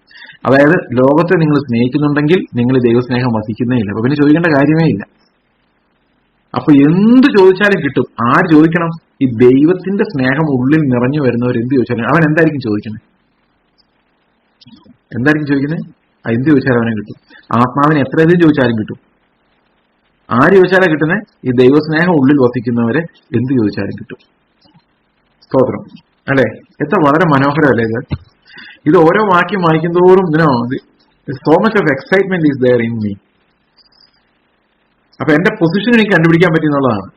A: അതായത് ലോകത്തെ നിങ്ങൾ സ്നേഹിക്കുന്നുണ്ടെങ്കിൽ നിങ്ങൾ ദൈവസ്നേഹം വസിക്കുന്നേ ഇല്ല. അപ്പൊ പിന്നെ ചോദിക്കേണ്ട കാര്യമേ ഇല്ല. അപ്പൊ എന്ത് ചോദിച്ചാലും കിട്ടും. ആര് ചോദിക്കണം? ഈ ദൈവത്തിന്റെ സ്നേഹം ഉള്ളിൽ നിറഞ്ഞു വരുന്നവർ എന്ത് ചോദിച്ചാലും അവൻ എന്തായിരിക്കും ചോദിക്കുന്നത്? എന്ത് ചോദിച്ചാലും അവനെ കിട്ടും. ആത്മാവിന് എത്രയധികം ചോദിച്ചാലും കിട്ടും. ആര് ചോദിച്ചാലാ കിട്ടുന്നത്? ഈ ദൈവസ്നേഹം ഉള്ളിൽ വസിക്കുന്നവരെ എന്ത് ചോദിച്ചാലും കിട്ടും. സ്തോത്രം അല്ലെ? എത്ര വളരെ മനോഹരമല്ലേ ഇത്? ഓരോ വാക്യം വായിക്കും തോറും so much of excitement is there in me. അപ്പൊ എന്റെ പൊസിഷൻ എനിക്ക് കണ്ടുപിടിക്കാൻ പറ്റുന്നുള്ളതാണ്.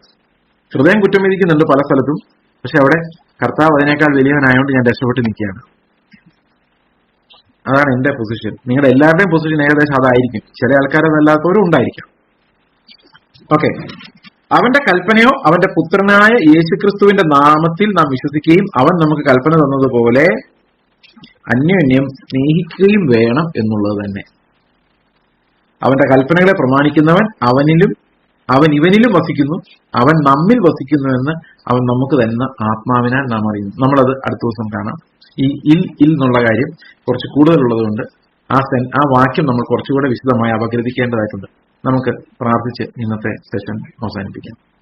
A: ഹൃദയം കുറ്റം വിധിക്കുന്നുണ്ട് പല സ്ഥലത്തും, പക്ഷെ അവിടെ കർത്താവ് അതിനേക്കാൾ വലിയവനായതുകൊണ്ട് ഞാൻ രക്ഷപ്പെട്ട് നിൽക്കുകയാണ്. അതാണ് എന്റെ പൊസിഷൻ. നിങ്ങളുടെ എല്ലാവരുടെയും പൊസിഷൻ ഏകദേശം അതായിരിക്കും. ചില ആൾക്കാരതല്ലാത്തവരും ഉണ്ടായിരിക്കാം. ഓക്കെ, അവന്റെ കൽപ്പനയോ അവന്റെ പുത്രനായ യേശുക്രിസ്തുവിന്റെ നാമത്തിൽ നാം വിശ്വസിക്കുകയും അവൻ നമുക്ക് കൽപ്പന തന്നതുപോലെ അന്യോന്യം സ്നേഹിക്കുകയും വേണം എന്നുള്ളത് തന്നെ. അവന്റെ കൽപ്പനകളെ പ്രമാണിക്കുന്നവൻ അവൻ ഇവനിലും വസിക്കുന്നു, അവൻ നമ്മിൽ വസിക്കുന്നുവെന്ന് അവൻ നമുക്ക് തന്ന ആത്മാവിനാൽ നാം അറിയുന്നു. നമ്മളത് അടുത്ത ദിവസം കാണാം. ഈ ഇൽ എന്നുള്ള കാര്യം കുറച്ച് കൂടുതലുള്ളത് കൊണ്ട് ആ വാക്യം നമ്മൾ കുറച്ചുകൂടെ വിശദമായി അപഗ്രഥിക്കേണ്ടതായിട്ടുണ്ട്. നമുക്ക് പ്രാർത്ഥിച്ച് ഇന്നത്തെ സെഷൻ അവസാനിപ്പിക്കാം.